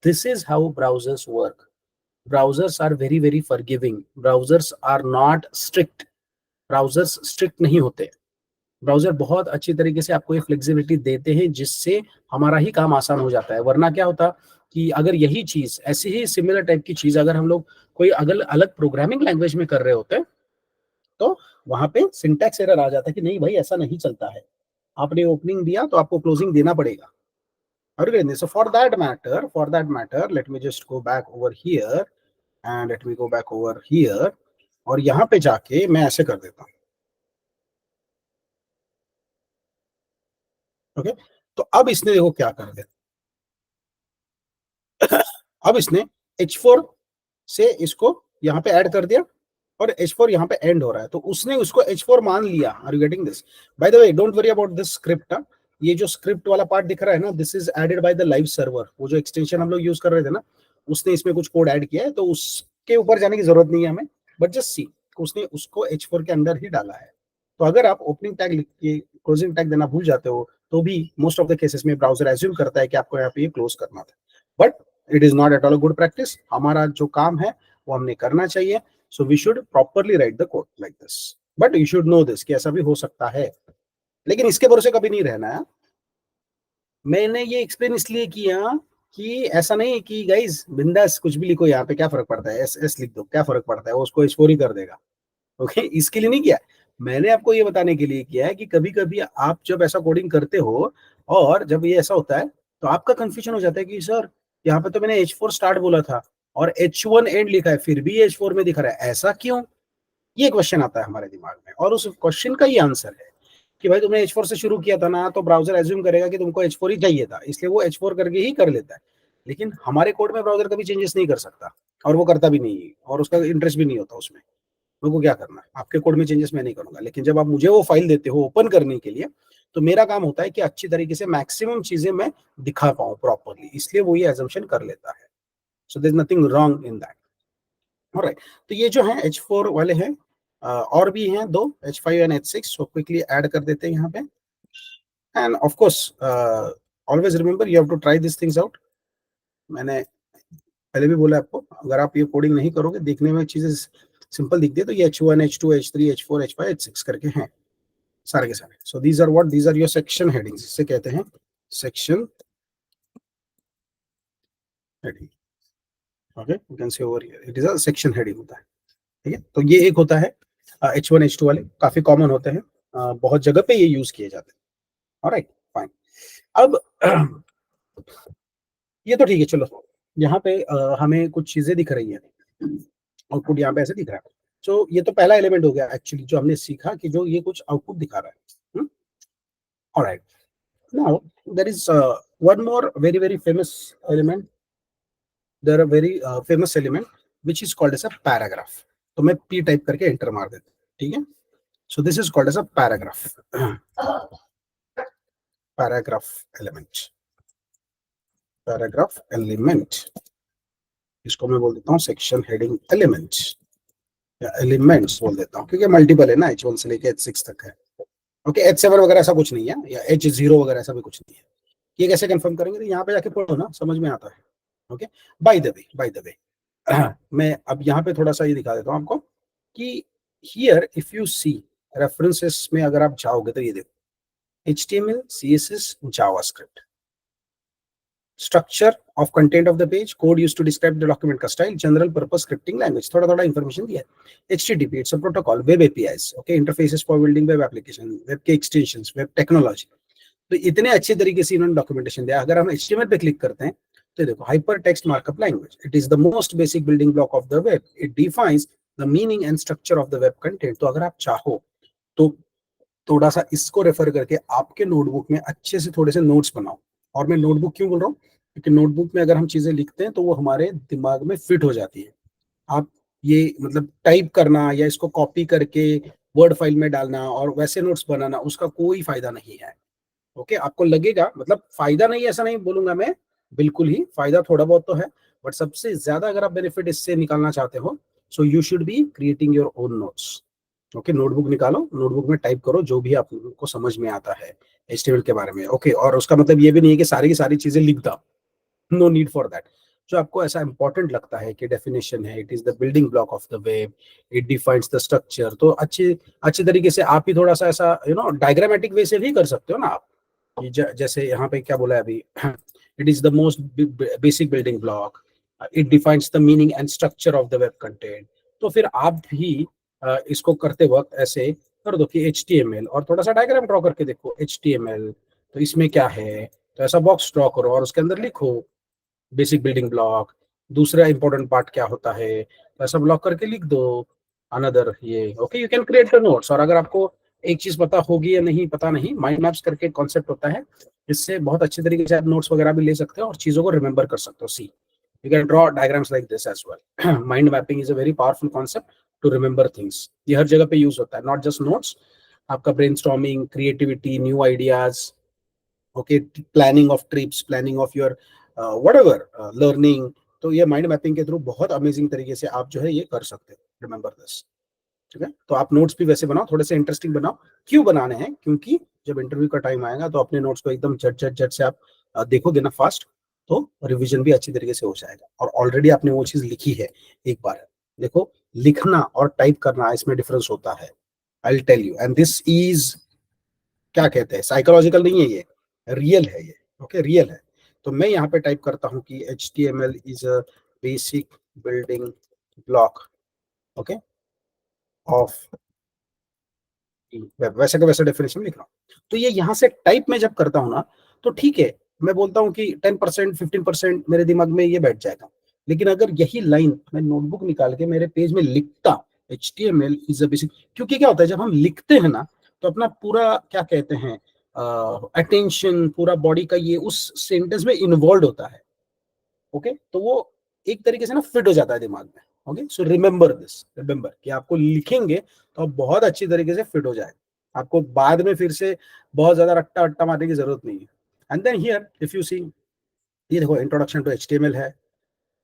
A: This is how browsers work. Browsers are very very forgiving, browsers are not strict, browsers strict नहीं होते। ब्राउजर बहुत अच्छी तरीके से आपको ये फ्लेक्सिबिलिटी देते हैं जिससे हमारा ही काम आसान हो जाता है। वरना क्या होता कि अगर यही चीज, ऐसी ही सिमिलर टाइप की चीज अगर हम लोग कोई अगल अलग प्रोग्रामिंग लैंग्वेज में कर रहे होते, तो वहां पे सिंटैक्स एरर आ जाता है कि नहीं भाई ऐसा नहीं चलता है, आपने ओपनिंग दिया तो आपको क्लोजिंग देना पड़ेगा। और so for that matter let me just go back over here and let me go back over here, और यहाँ पे जाके मैं ऐसे कर देता हूँ, ओके। तो अब इसने देखो क्या कर दिया, अब इसने H4 से इसको यहाँ पे ऐड कर दिया, और H4 यहाँ पे एंड हो रहा है, तो उसने उसको H4 मान लिया। Are you getting this? By the way don't worry about this script, ये जो स्क्रिप्ट वाला पार्ट दिख रहा है ना, this is added by the live server. वो जो एक्सटेंशन हम लोग यूज कर रहे थे ना, उसने इसमें कुछ कोड ऐड किया है, तो उसके ऊपर जाने की जरूरत नहीं है हमें, बट जस्ट सी उसने उसको H4 के अंदर ही डाला है। तो अगर आप ओपनिंग टैग लिख के क्लोजिंग टैग देना भूल जाते हो, तो भी मोस्ट ऑफ द केसेस में ब्राउजर एज्यूम करता है कि आपको यहाँ पे ये क्लोज करना था, but it is not at all good practice. हमारा जो काम है वो हमने करना चाहिए। So we should properly write the code like this, but you should know this कि ऐसा भी हो सकता है, लेकिन इसके भरोसे कभी नहीं रहना है। मैंने ये एक्सप्लेन इसलिए किया कि ऐसा नहीं कि गाइस बिंदास कुछ भी लिखो, यहाँ पे क्या फर्क पड़ता है, एस एस लिख दो, क्या फर्क पड़ता है, वो उसको H4 ही कर देगा, ओके। इसके लिए नहीं किया, मैंने आपको ये बताने के लिए किया है कि कभी कभी आप जब ऐसा कोडिंग करते हो और जब ये ऐसा होता है, तो आपका कंफ्यूजन हो जाता है कि सर यहाँ पे तो मैंने H4 स्टार्ट बोला था और H1 एंड लिखा है, फिर भी H4 में दिख रहा है, ऐसा क्यों? ये क्वेश्चन आता है हमारे दिमाग में, और उस क्वेश्चन का ही आंसर है कि भाई तुमने H4 से शुरू किया था ना, तो ब्राउजर एज्यूम करेगा कि तुमको H4 ही चाहिए था, इसलिए वो H4 करके ही कर लेता है। लेकिन हमारे कोड में ब्राउजर कभी चेंजेस नहीं कर सकता, और वो करता भी नहीं, और उसका इंटरेस्ट भी नहीं होता उसमें। मेरे को क्या करना है, आपके कोड में चेंजेस मैं नहीं करूंगा, लेकिन जब आप मुझे वो फाइल देते हो ओपन करने के लिए, तो मेरा काम होता है कि अच्छी तरीके से मैक्सिमम चीजें मैं दिखा पाऊं प्रॉपरली, इसलिए वो ये एजम्पशन कर लेता है। So there is nothing wrong in that, alright. तो ये जो है H4 वाले हैं, और भी हैं दो, H5 and H6, so quickly add कर देते हैं यहाँ पे। And of course always remember you have to try this things out. मैंने पहले भी बोला आपको, अगर आप ये कोडिंग नहीं करोगे, देखने में चीजें सिंपल दिखती है, तो ये H1 H2 H3 H4 H5 H6 करके हैं सारे के सारे। So these are what, these are your section headings, इसे कहते हैं section heading, okay. You can see over here it is a section heading होता है, ठीक है। तो ये एक होता है H1 H2 वाले, काफी कॉमन होते हैं, बहुत जगह पे ये यूज किए जाते हैं, ऑलराइट फाइन। अब ये तो ठीक है, चलो यहाँ पे हमें कुछ चीजें दिख रही है, आउटपुट यहाँ पे ऐसे दिख रहा है। सो ये तो पहला एलिमेंट हो गया एक्चुअली, जो हमने सीखा कि जो ये कुछ आउटपुट दिखा रहा है, alright. Now there is one more very very famous element, there are very famous element which is called as a paragraph। तो मैं p टाइप करके एंटर मार देता हूँ, ठीक है। So this is called as a paragraph, paragraph element, paragraph element, इसको मैं बोल देता हूँ सेक्शन हेडिंग एलिमेंट्स या एलिमेंट्स बोल देता हूँ, क्योंकि मल्टीपल है ना, H1 से लेके H6 तक है। ओके, H7 वगैरह ऐसा कुछ नहीं है, या H0 वगैरह ऐसा भी कुछ नहीं है। ये कैसे कंफर्म करेंगे, तो यहाँ पे जाके पढ़ो ना, समझ में आता है। ओके, बाय द वे मैं अब यहाँ पे थोड़ा सा ये दिखा देता हूँ आपको कि here if you see references में अगर आप जाओगे तो ये देखो, HTML, CSS, JavaScript, structure of content of the page, code used to describe the document का style, general purpose scripting language, थोड़ा थोड़ा information दिया है। HTTP, it's a protocol, web APIs, okay, interfaces for building web application, web के extensions, web technology। तो इतने अच्छे तरीके से इन्होंने डॉक्यूमेंटेशन दिया। अगर हम HTML पे क्लिक करते हैं तो देखो, hyper text markup language, it is the most basic building block of the web, it defines the meaning and structure of the web content. तो अगर आप चाहो तो थोड़ा सा इसको रेफर करके आपके नोटबुक में अच्छे से थोड़े से नोट्स बनाओ। और मैं नोटबुक क्यों बोल रहा हूँ, क्योंकि नोटबुक में अगर हम चीजें लिखते हैं तो वो हमारे दिमाग में फिट हो जाती है। आप ये मतलब टाइप करना या इसको कॉपी करके वर्ड फाइल में डालना और वैसे नोट्स बनाना, उसका कोई फायदा नहीं है। ओके, आपको लगेगा, मतलब फायदा नहीं ऐसा नहीं बोलूंगा मैं, बिल्कुल ही फायदा थोड़ा बहुत तो है, बट सबसे ज्यादा अगर आप बेनिफिट इससे निकालना चाहते हो, so you should be creating your own notes. Okay, notebook निकालो, नोटबुक में टाइप करो जो भी आपको समझ में आता है HTML के बारे में। ओके, और उसका मतलब ये भी नहीं है कि सारी की सारी चीजें लिख दो, नो नीड फॉर दैट। जो आपको ऐसा इंपॉर्टेंट लगता है कि डेफिनेशन है, it is the building block of the web, it defines the structure, तो अच्छे अच्छे तरीके से आप ही थोड़ा सा ऐसा डायग्रामेटिक वे से भी कर सकते हो ना आप। जैसे यहाँ पे क्या बोला है अभी, it is the most basic building block, it defines the meaning and structure of the web content. तो फिर आप भी इसको करते वक्त ऐसे कर दो कि HTML, और थोड़ा सा डायग्राम ड्रॉ करके देखो HTML, तो इसमें क्या है, तो ऐसा बॉक्स ड्रॉ करो और उसके अंदर लिखो बेसिक बिल्डिंग ब्लॉक, दूसरा इंपॉर्टेंट पार्ट क्या होता है, तो ऐसा ब्लॉक करके लिख दो अनदर ये। Okay, you can create the notes. और अगर आपको एक चीज पता होगी या नहीं पता नहीं, माइंड मैप्स करके कॉन्सेप्ट होता है, इससे बहुत अच्छे तरीके से आप नोट्स वगैरह भी ले सकते हो और चीजों को रिमेंबर कर सकते हो। See, you can draw diagrams like this as well. Mind mapping is a very powerful concept to remember things. ये हर जगह पे यूज होता है, नॉट जस्ट नोट्स, आपका brainstorming, creativity, new ideas, okay, planning of trips, planning of your whatever learning. तो ये mind mapping के थ्रू बहुत अमेजिंग तरीके से आप जो है ये कर सकते हो, रिमेंबर दिस। ठीक है, तो आप नोट्स भी वैसे बनाओ, थोड़े से इंटरेस्टिंग बनाओ। क्यों बनाने हैं, क्योंकि जब इंटरव्यू का टाइम आएगा तो अपने नोट्स को एकदम झट झट झट से आप देखोगे ना फास्ट, तो रिवीजन भी अच्छी तरीके से हो जाएगा। और ऑलरेडी आपने वो चीज लिखी है एक बार। देखो, लिखना और टाइप करना, इसमें डिफरेंस होता है, I will tell you, and this is क्या कहते हैं, साइकोलॉजिकल नहीं है ये, रियल है ये। ओके, रियल है। तो मैं यहाँ पे टाइप करता हूँ कि HTML is a basic building block, okay, of web, वैसे का वैसा डेफिनेशन लिख रहा हूँ। तो ये यहाँ से टाइप में जब करता हूँ ना, तो ठीक है, मैं बोलता हूँ कि 10% 15% मेरे दिमाग में ये बैठ जाएगा। लेकिन अगर यही लाइन मैं नोटबुक निकाल के मेरे पेज में लिखता, HTML इज अ बेसिक, क्योंकि क्या होता है जब हम लिखते हैं ना, तो अपना पूरा क्या कहते हैं अटेंशन, पूरा बॉडी का ये उस सेंटेंस में इन्वॉल्व होता है। ओके, तो वो एक तरीके से ना फिट हो जाता है दिमाग में। Okay, so remember this, remember कि आपको लिखेंगे तो आप बहुत अच्छी तरीके से फिट हो जाए, आपको बाद में फिर से बहुत ज्यादा रट्टा अट्टा मारने की जरूरत नहीं है। And then here if you see, ये देखो इंट्रोडक्शन टू HTML है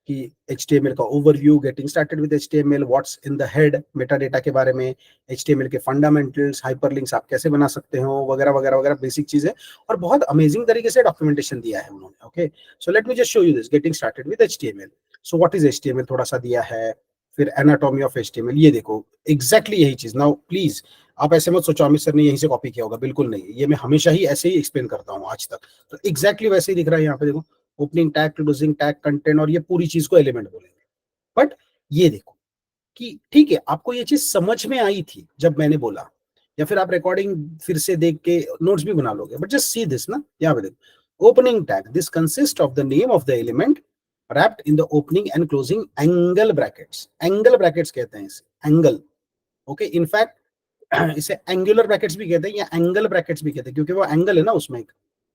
A: कि HTML का overview, getting started with HTML, what's in the head, meta data के बारे में, HTML के फंडामेंटल्स, हाइपरलिंक्स आप कैसे बना सकते हो, वगैरह वगैरह वगैरह बेसिक चीजें। और बहुत अमेजिंग तरीके से डॉक्यूमेंटेशन दिया है उन्होंने। Okay, so let me just show you this, getting started with HTML। So what is HTML थोड़ा सा दिया है, फिर एनाटॉमी ऑफ HTML, ये देखो एग्जैक्टली यही चीज। नाउ प्लीज आप ऐसे मत सोचो अमित सर ने यहीं से कॉपी किया होगा, बिल्कुल नहीं, ये मैं हमेशा ही ऐसे ही एक्सप्लेन करता हूँ आज तक। तो एग्जैक्टली वैसे ही दिख रहा है यहाँ पे, देखो opening tag, closing tag, content, और ये पूरी चीज को एलिमेंट बोलेंगे। बट ये देखो कि ठीक है, आपको ये चीज समझ में आई थी जब मैंने बोला, या फिर आप रिकॉर्डिंग फिर से देख के नोट्स भी बना लोगे, बट जस्ट सी दिस ना, यहाँ पे देखो opening tag, this consist of the name of the element wrapped in the opening and closing angle brackets, angle brackets कहते हैं इसे, एंगल। ओके, इनफैक्ट इसे एंगुलर ब्रैकेट्स भी कहते हैं या एंगल ब्रैकेट्स भी कहते हैं, क्योंकि वो एंगल है ना उसमें एक,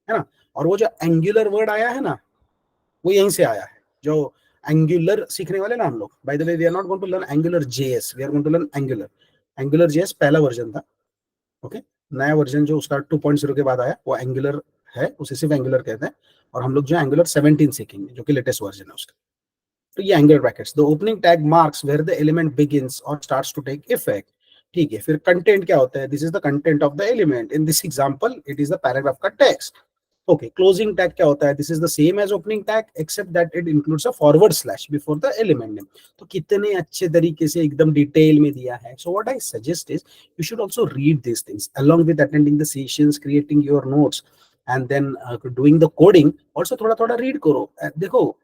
A: है ना। और वो जो एंगुलर वर्ड आया है ना, वो यहीं से आया है, जो एंगुलर सीखने वाले ना हम लोग, by the way we are not going to learn Angular JS, we are going to learn Angular. Angular JS पहला वर्जन था। ओके, नया वर्जन जो उसका 2.0 के बाद आया वो एंगुलर है, उसे सिर्फ एंगुलर कहते हैं। और हम लोग जो एंगुलर 17 सीखेंगे, जो कि लेटेस्ट वर्जन है उसका। तो ये angle brackets, the opening tag marks where the element begins और स्टार्ट्स टू टेक इफेक्ट। ठीक है, फिर कंटेंट क्या होता है, this is the content of the element, in this example it is the paragraph का टेक्स्ट। ओके, क्लोजिंग टैग क्या होता है, this is the same as opening tag except that it includes a forward slash before the element name. तो कितने अच्छे तरीके से एकदम डिटेल में दिया है। So what I suggest is you should also read this things along with attending the sessions, creating your notes and then doing the coding also. थोड़ा थोड़ा रीड करो। देखो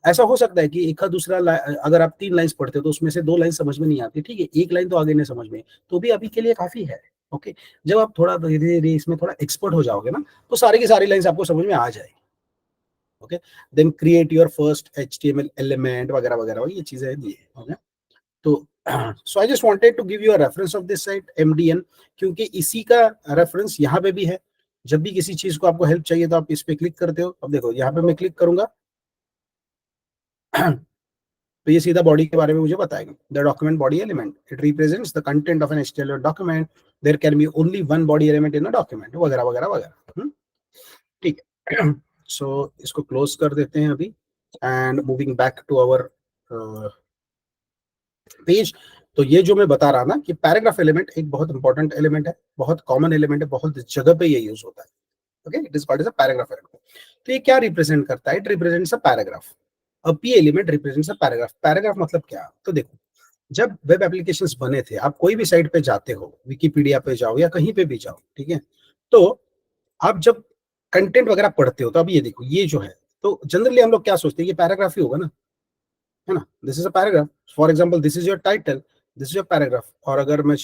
A: ऐसा हो सकता है कि एक दूसरा अगर आप 3 लाइन्स पढ़ते हो तो उसमें से 2 लाइन समझ में नहीं आती, ठीक है, एक लाइन तो आगे नहीं समझ में, तो भी अभी के लिए काफी है। ओके, जब आप थोड़ा धीरे धीरे इसमें थोड़ा एक्सपर्ट हो जाओगे ना, तो सारी की सारी लाइंस आपको समझ में आ जाएगी। Okay, then create your first HTML element वगैरह वगैरह, ये चीजें दी है। ओके, तो so I just wanted to give you a reference of this site MDN, क्योंकि इसी का रेफरेंस यहाँ पे भी है। जब भी किसी चीज को आपको हेल्प चाहिए तो आप इस पे क्लिक करते हो। अब देखो यहाँ पे मैं क्लिक करूंगा तो ये सीधा बॉडी के बारे में मुझे बताएगा। The document body element, it represents the content of an HTML document, there can be only one body element in a document, वगैरह वगैरह वगैरह। ठीक है, सो इसको क्लोज कर देते हैं अभी and moving back to our page. तो ये जो मैं बता रहा ना कि पैराग्राफ एलिमेंट एक बहुत इंपॉर्टेंट एलिमेंट है, बहुत कॉमन एलिमेंट है, बहुत जगह पे ये यूज होता है। Okay, it is called as a paragraph element. तो ये क्या रिप्रेजेंट करता है, इट रिप्रेजेंट्स अ पैराग्राफ। अब ये element represents a paragraph. Paragraph मतलब क्या, तो देखो जब वेब एप्लीकेशंस बने थे, आप कोई भी साइट पे जाते हो, विकिपीडिया पे जाओ या कहीं पे भी जाओ, ठीक है, तो आप जब कंटेंट वगैरह पढ़ते हो तो अब ये देखो ये जो है, तो जनरली हम लोग क्या सोचते हैं, ये पैराग्राफ ही होगा ना, है ना, this is a paragraph. For example this is your title, this is your paragraph. और अगर मैं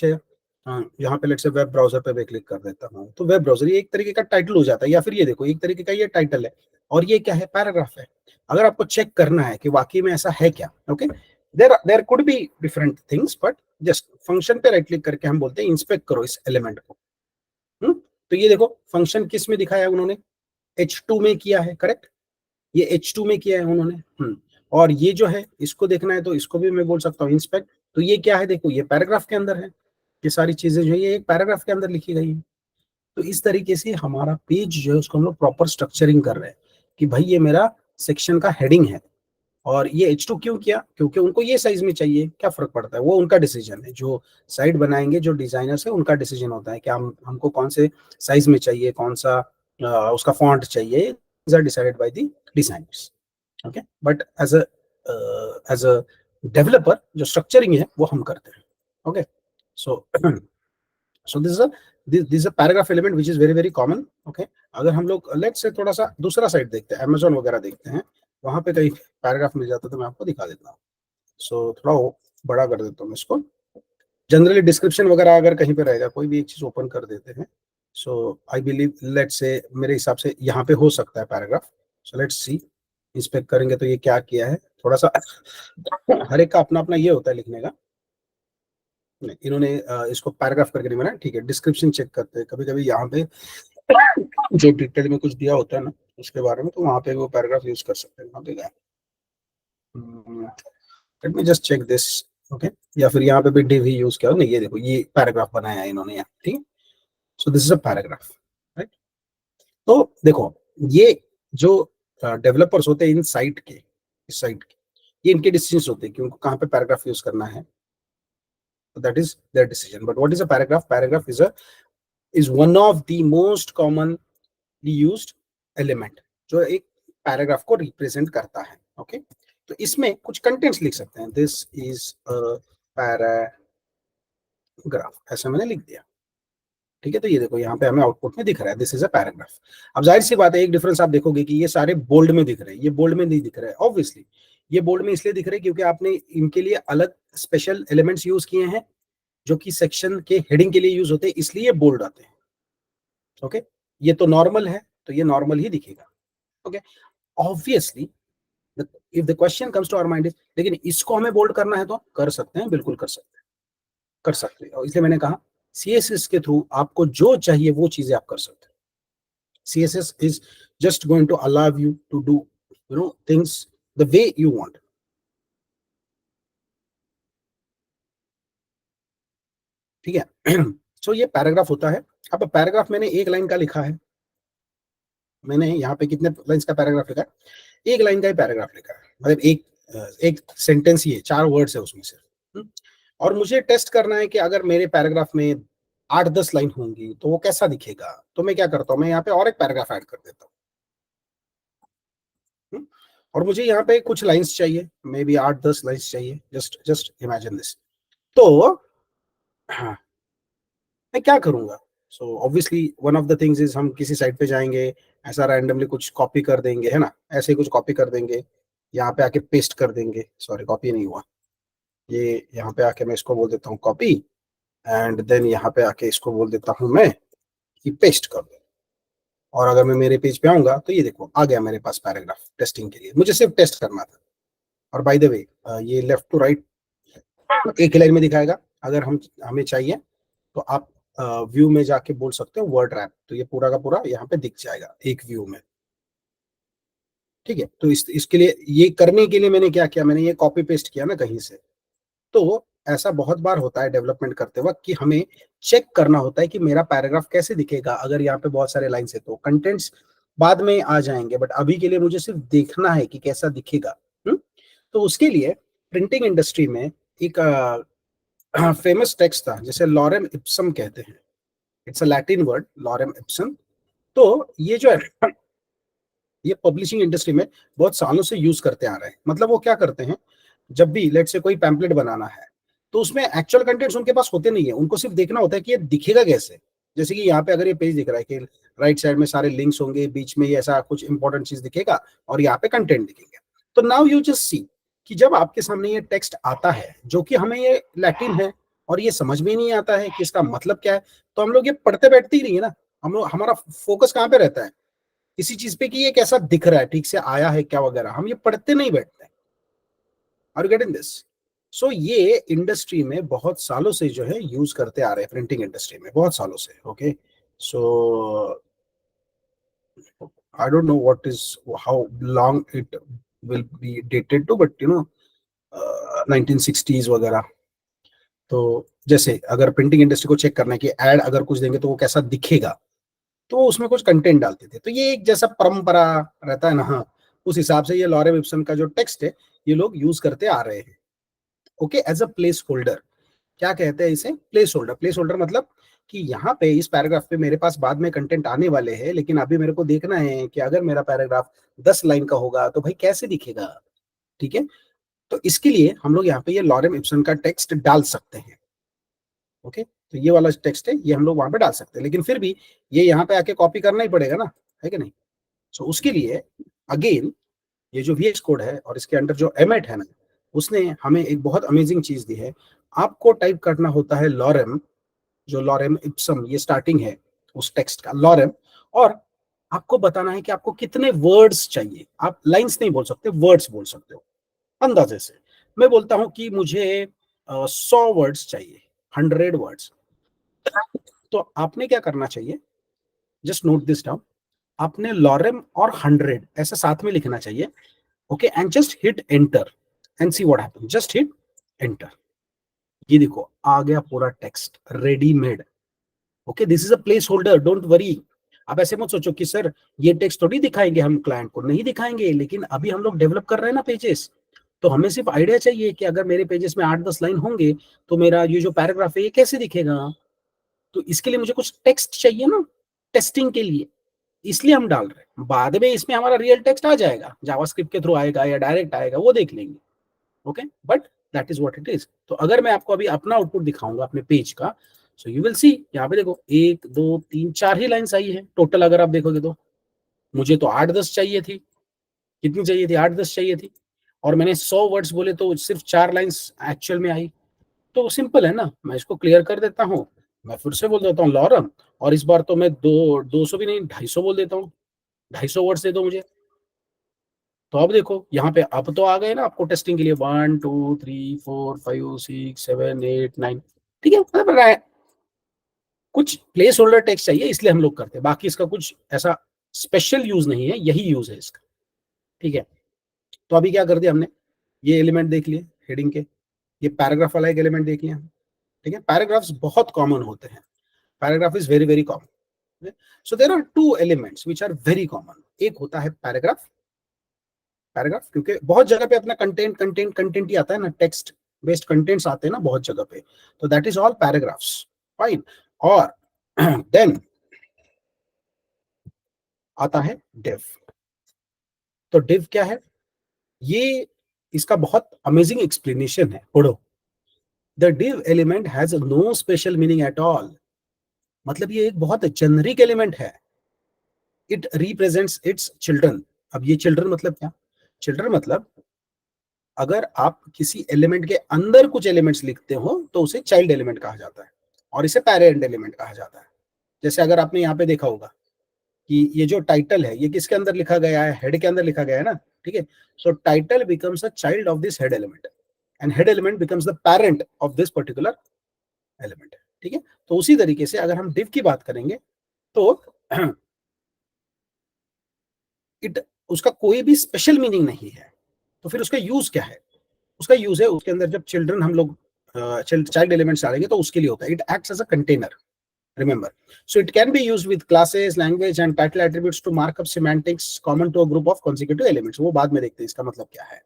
A: यहाँ पे लेट्स से वेब ब्राउजर पे भी क्लिक कर देता हूँ, तो वेब ब्राउजर ये एक तरीके का टाइटल हो जाता है, या फिर ये देखो एक तरीके का ये टाइटल है और ये क्या है, पैराग्राफ है। अगर आपको चेक करना है कि वाकई में ऐसा है क्या, okay, there could be different things, but just function पे राइट क्लिक करके हम बोलते हैं इंस्पेक्ट करो इस एलिमेंट को। तो ये देखो फंक्शन किस में दिखाया है उन्होंने, H2 में किया है, करेक्ट, ये H2 में किया है उन्होंने। और ये जो है इसको देखना है तो इसको भी मैं बोल सकता हूँ इंस्पेक्ट। तो ये क्या है, देखो ये पैराग्राफ के अंदर है, ये सारी चीजें जो है ये एक पैराग्राफ के अंदर लिखी गई है। तो इस तरीके से हमारा पेज जो है उसको हम लोग प्रॉपर स्ट्रक्चरिंग कर रहे हैं कि भाई ये मेरा सेक्शन का हेडिंग है। और ये H2 क्यों किया, क्योंकि उनको ये साइज में चाहिए, क्या फर्क पड़ता है, वो उनका डिसीजन है। जो साइट बनाएंगे जो डिजाइनर्स है उनका डिसीजन होता है कि हमको कौन से साइज में चाहिए, कौन सा उसका फॉन्ट चाहिए, are decided by the designers. Okay, but as a developer जो स्ट्रक्चरिंग है वो हम करते हैं। Okay, so so this a paragraph element which is very very common. Okay, अगर हम लोग लेट्स से थोड़ा सा दूसरा साइट देखते हैं, अमेजोन वगैरह देखते हैं, वहां पे कहीं पैराग्राफ मिल जाता है तो मैं आपको दिखा देता हूँ। सो थोड़ा बड़ा कर देता हूँ इसको। जनरली डिस्क्रिप्शन वगैरह अगर कहीं पे रहेगा, कोई भी एक चीज ओपन कर देते हैं। सो आई बिलीव लेट्स से मेरे हिसाब से यहाँ पे हो सकता है paragraph. So let's see, inspect करेंगे तो ये क्या किया है, थोड़ा सा हर एक का अपना अपना ये होता है लिखने का। नहीं, इन्होंने इसको पैराग्राफ करके नहीं बनाया, ठीक है, डिस्क्रिप्शन चेक करते हैं कभी कभी यहाँ पे जो डिटेल में कुछ दिया होता है ना उसके बारे में, तो वहाँ पे वो पैराग्राफ यूज कर सकते हैं। वहाँ पे let me just check this. Okay, या फिर यहाँ पे भी डिव ही यूज किया, नहीं ये देखो ये पैराग्राफ बनाया है इन्होंने यहाँ, ठीक है। So this is a paragraph, right. तो देखो ये जो डेवलपर्स होते हैं इन साइट के, इस साइट के, ये इनके डिसीजन होते हैं कि उनको कहाँ पे पैराग्राफ यूज करना है, that is there decision. But what is a paragraph, paragraph is one of the most commonly used element जो एक पैराग्राफ को रिप्रेजेंट करता है। ओके, तो इसमें कुछ कंटेंट्स लिख सकते हैं, दिस इज अ पैराग्राफ, ऐसा मैंने लिख दिया, ठीक है। तो ये देखो यहाँ पे हमें आउटपुट में दिख रहा है दिस इज अ पैराग्राफ। अब जाहिर सी बात है एक डिफरेंस आप देखोगे कि ये सारे बोल्ड में दिख रहे हैं, ये बोल्ड में नहीं दिख रहे हैं। ऑब्वियसली ये बोल्ड में इसलिए दिख रहे हैं क्योंकि आपने इनके लिए अलग स्पेशल एलिमेंट्स यूज किए हैं जो कि सेक्शन के हेडिंग के लिए यूज होते हैं, इसलिए बोल्ड आते हैं। ओके, ये तो नॉर्मल है तो ये नॉर्मल ही दिखेगा। Okay, obviously if the question comes to our mind is, लेकिन इसको हमें बोल्ड करना है तो कर सकते हैं, बिल्कुल कर सकते हैं, कर सकते हैं। और इसलिए मैंने कहा CSS के थ्रू आपको जो चाहिए वो चीजें आप कर सकते हैं। CSS is just going to allow you to do things the way you want. ठीक है। सो ये पैराग्राफ होता है। अब पैराग्राफ मैंने एक लाइन का लिखा है, मैंने यहाँ पे कितने लाइंस का पैराग्राफ लिखा है, एक लाइन का ही पैराग्राफ लिखा है, मतलब एक एक सेंटेंस ही है, 4 वर्ड्स है उसमें सिर्फ। और मुझे टेस्ट करना है कि अगर मेरे पैराग्राफ में 8-10 लाइन होंगी तो वो कैसा दिखेगा। तो मैं क्या करता हूँ, मैं यहाँ पे और एक पैराग्राफ ऐड कर देता हूँ। और मुझे यहाँ पे कुछ लाइंस चाहिए, मे बी 8-10 लाइंस चाहिए, जस्ट जस्ट इमेजिन दिस। तो हाँ, मैं क्या करूंगा? So obviously one of the things is, हम किसी साइट पे जाएंगे, ऐसा रैंडमली कुछ कॉपी कर देंगे, है ना, ऐसे ही कुछ कॉपी कर देंगे, यहाँ पे आके पेस्ट कर देंगे। सॉरी, कॉपी नहीं हुआ, ये यहाँ पे आके मैं इसको बोल देता हूँ कॉपी, एंड देन यहाँ पे आके इसको बोल देता हूँ मैं कि पेस्ट कर दो। और अगर मैं मेरे पेज पे आऊंगा तो ये देखो आ गया मेरे पास पैराग्राफ टेस्टिंग के लिए, मुझे सिर्फ टेस्ट करना था। और बाय द वे, ये लेफ्ट टू राइट एक ही लाइन में दिखाएगा। अगर हम हमें चाहिए तो आप व्यू में जाके बोल सकते हो वर्ड रैप, तो ये पूरा का पूरा यहाँ पे दिख जाएगा एक व्यू में। ठीक है, तो इसके लिए, ये करने के लिए मैंने क्या किया, मैंने ये कॉपी पेस्ट किया ना कहीं से। तो ऐसा बहुत बार होता है डेवलपमेंट करते वक्त कि हमें चेक करना होता है कि मेरा पैराग्राफ कैसे दिखेगा। अगर यहाँ पे बहुत सारे लाइन्स है तो कंटेंट्स बाद में आ जाएंगे, बट अभी के लिए मुझे सिर्फ देखना है कि कैसा दिखेगा। तो उसके लिए प्रिंटिंग इंडस्ट्री में एक फेमस टेक्स्ट था, जैसे लॉरेम इप्सम कहते हैं। It's a Latin word, lorem Epson. तो ये जो है, ये पब्लिशिंग इंडस्ट्री में बहुत सालों से यूज करते आ रहे हैं। मतलब वो क्या करते हैं, जब भी लेट से कोई पैम्पलेट बनाना है तो उसमें एक्चुअल कंटेंट्स उनके पास होते नहीं है, उनको सिर्फ देखना होता है कि ये दिखेगा कैसे। जैसे कि यहाँ पे अगर ये पेज दिख रहा है कि राइट साइड में सारे लिंक्स होंगे, बीच में ये ऐसा कुछ इंपॉर्टेंट चीज दिखेगा, और यहाँ पे कंटेंट दिखेंगे। तो नाउ यू जस्ट सी कि जब आपके सामने ये टेक्स्ट आता है, जो कि हमें ये लैटिन है और ये समझ में नहीं आता है कि इसका मतलब क्या है, तो हम लोग ये पढ़ते बैठते ही नहीं है ना। हम लोग, हमारा फोकस कहाँ पे रहता है, किसी चीज पे कि ये कैसा दिख रहा है, ठीक से आया है क्या वगैरह, हम ये पढ़ते नहीं बैठते। Are you getting this? So ये इंडस्ट्री में बहुत सालों से जो है यूज करते आ रहे हैं, प्रिंटिंग इंडस्ट्री में बहुत सालों से। Okay, so I don't know what is, how long it will be dated to, but 1960s वगैरह। तो जैसे अगर प्रिंटिंग इंडस्ट्री को चेक करना है कि एड अगर कुछ देंगे तो वो कैसा दिखेगा, तो उसमें कुछ कंटेंट डालते थे। तो ये एक जैसा परंपरा रहता है ना, हाँ, उस हिसाब से ये लॉरेम इप्सन का जो टेक्स्ट है ये लोग यूज करते आ रहे हैं। Okay, as a placeholder. क्या कहते हैं इसे? Place holder. प्लेस होल्डर मतलब कि यहाँ पे इस पैराग्राफ पे मेरे पास बाद में कंटेंट आने वाले हैं, लेकिन अभी मेरे को देखना है कि अगर मेरा पैराग्राफ 10 लाइन का होगा तो भाई कैसे दिखेगा। ठीक है, तो इसके लिए हम लोग यहाँ पे ये लॉरेम इप्सन का टेक्स्ट डाल सकते हैं। ओके, तो ये वाला टेक्स्ट है, ये हम लोग वहां पे डाल सकते हैं, लेकिन फिर भी ये यहाँ पे आके कॉपी करना ही पड़ेगा ना, है कि नहीं। सो उसके लिए अगेन ये जो VS कोड है और इसके अंडर जो एमेट है ना, उसने हमें एक बहुत अमेजिंग चीज दी है। आपको टाइप करना होता है लॉरेम, जो लॉरेम इप्सम, ये स्टार्टिंग है उस टेक्स्ट का लॉरेम। और आपको बताना है कि आपको कितने वर्ड्स चाहिए। आप लाइंस नहीं बोल सकते, वर्ड्स बोल सकते हो। अंदाजे से मैं बोलता हूं कि मुझे 100 वर्ड्स चाहिए, 100 वर्ड्स। तो आपने क्या करना चाहिए, जस्ट नोट दिस डाउन। आपने लॉरेम और 100 ऐसा साथ में लिखना चाहिए। Okay, and just hit enter and see what happen. Just hit enter, ये देखो आ गया पूरा text readymade. Okay, this is a place holder, don't worry. आप ऐसे मत सोचो कि सर ये टेक्स्ट थोड़ी दिखाएंगे हम क्लाइंट को, नहीं दिखाएंगे, लेकिन अभी हम लोग डेवलप कर रहे हैं ना पेजेस। तो हमें सिर्फ आइडिया चाहिए कि अगर मेरे पेजेस में 8-10 लाइन होंगे तो मेरा ये जो पैराग्राफ है ये कैसे दिखेगा। तो इसके लिए मुझे कुछ टेक्स्ट चाहिए ना, टेस्टिंग के लिए, इसलिए हम डाल रहे हैं। बाद में इसमें हमारा रियल टेक्स्ट आ जाएगा, जावास्क्रिप्ट के थ्रू आएगा या डायरेक्ट आएगा, वो देख लेंगे। Okay, but that is what it is. तो अगर मैं आपको अभी अपना आउटपुट दिखाऊंगा अपने पेज का, सो यू विल सी, यहाँ पे देखो 1 2 3 4 ही लाइंस आई है टोटल। अगर आप देखोगे तो मुझे तो 8-10 चाहिए थी। कितनी चाहिए थी? 8-10 चाहिए थी। और मैंने 100 वर्ड्स बोले तो सिर्फ 4 लाइंस एक्चुअल में आई। तो सिंपल है ना, मैं इसको क्लियर कर देता हूँ। मैं फिर से बोल देता हूँ लॉरम, और इस बार तो मैं 200 भी नहीं, 250 बोल देता हूँ। 250 वर्ड्स दे दो मुझे। तो अब देखो यहाँ पे अब तो आ गए ना आपको टेस्टिंग के लिए 1 2 3 4 5 6 7 8 9। ठीक है, मतलब कुछ प्लेस होल्डर टेक्स्ट चाहिए इसलिए हम लोग करते हैं, बाकी इसका कुछ ऐसा स्पेशल यूज नहीं है, यही यूज है इसका। ठीक है, तो अभी क्या कर दिया हमने, ये एलिमेंट देख लिए हेडिंग के, ये पैराग्राफ वाला एक एलिमेंट देख लिया। ठीक है, पैराग्राफ्स बहुत कॉमन होते हैं, paragraph is very very common. So there are 2 elements which are very common. एक होता है पैराग्राफ पैराग्राफ, क्योंकि बहुत जगह पे अपना कंटेंट कंटेंट कंटेंट ही आता है ना, टेक्स्ट बेस्ड कंटेंट्स आते हैं ना बहुत जगह पे, तो that is all paragraphs, fine. और देन आता है डिव। तो डिव क्या है, ये इसका बहुत अमेजिंग एक्सप्लेनेशन है, पढ़ो। The div element has no special meaning at all, मतलब ये एक बहुत जेनरिक एलिमेंट है। It represents its children. अब ये चिल्ड्रन मतलब क्या, चिल्ड्रन मतलब अगर आप किसी एलिमेंट के अंदर कुछ एलिमेंट्स लिखते हो तो उसे चाइल्ड एलिमेंट कहा जाता है, और इसे पेरेंट एलिमेंट कहा जाता है। जैसे अगर आपने यहाँ पे देखा होगा कि ये जो टाइटल है ये किसके अंदर लिखा गया है, हेड के अंदर लिखा गया है ना, ठीक है। सो title becomes a child of this head element, and head element becomes the parent of this particular element, ठीक है। तो उसी तरीके से अगर हम डिव की बात करेंगे तो इट, उसका कोई भी स्पेशल मीनिंग नहीं है। तो फिर उसका यूज क्या है, उसका यूज है उसके अंदर जब चिल्ड्रन हम लोग चाइल्ड एलिमेंट्स डालेंगे तो उसके लिए होता है, it acts as a container, remember. So it can be used with classes, language and title attributes to mark up semantics common to a group of consecutive elements. वो बाद में देखते हैं इसका मतलब क्या है,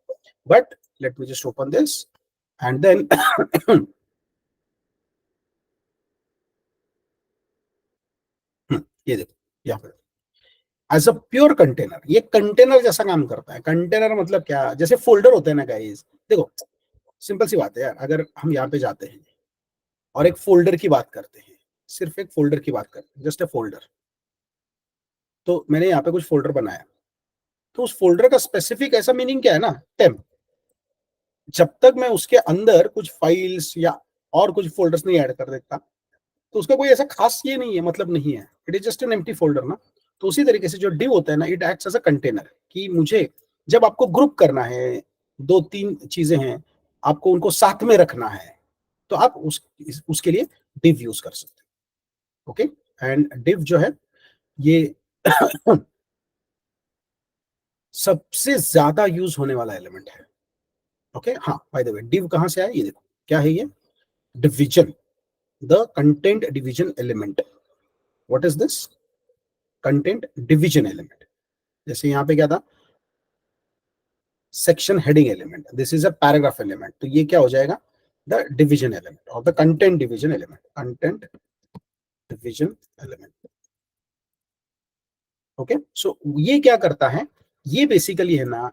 A: but let me just open this and then ये देखो यहाँ पर एज अ प्योर कंटेनर, ये कंटेनर जैसा काम करता है। कंटेनर मतलब क्या, जैसे फोल्डर होते हैं ना गाइस, देखो सिंपल सी बात है यार, अगर हम यहाँ पे जाते हैं और एक फोल्डर की बात करते हैं, सिर्फ एक फोल्डर की बात करते हैं, जस्ट ए फोल्डर, तो मैंने यहाँ पे कुछ फोल्डर बनाया, तो उस फोल्डर का स्पेसिफिक ऐसा मीनिंग क्या है ना, टेम्प। जब तक मैं उसके अंदर कुछ फाइल्स या और कुछ फोल्डर्स नहीं ऐड कर देता तो उसका कोई ऐसा खास ये नहीं है, मतलब नहीं है, it is just an empty folder ना। तो उसी तरीके से जो डिव होता है ना, it acts as a container, कि मुझे जब आपको ग्रुप करना है, दो तीन चीजें हैं, आपको उनको साथ में रखना है, तो आप उसके लिए डिव यूज कर सकते हैं, ओके। एंड डिव जो है ये सबसे ज्यादा यूज होने वाला एलिमेंट है, ओके। हाँ, बाय द वे डिव कहां से आया, ये देखो क्या है ये, division, the content division element. What is this, content division element. जैसे यहाँ पे क्या था, section heading element, this is a paragraph element, तो ये क्या हो जाएगा, द डिवीजन एलिमेंट और the content division element, content division element, okay. So ये क्या करता है, ये बेसिकली है ना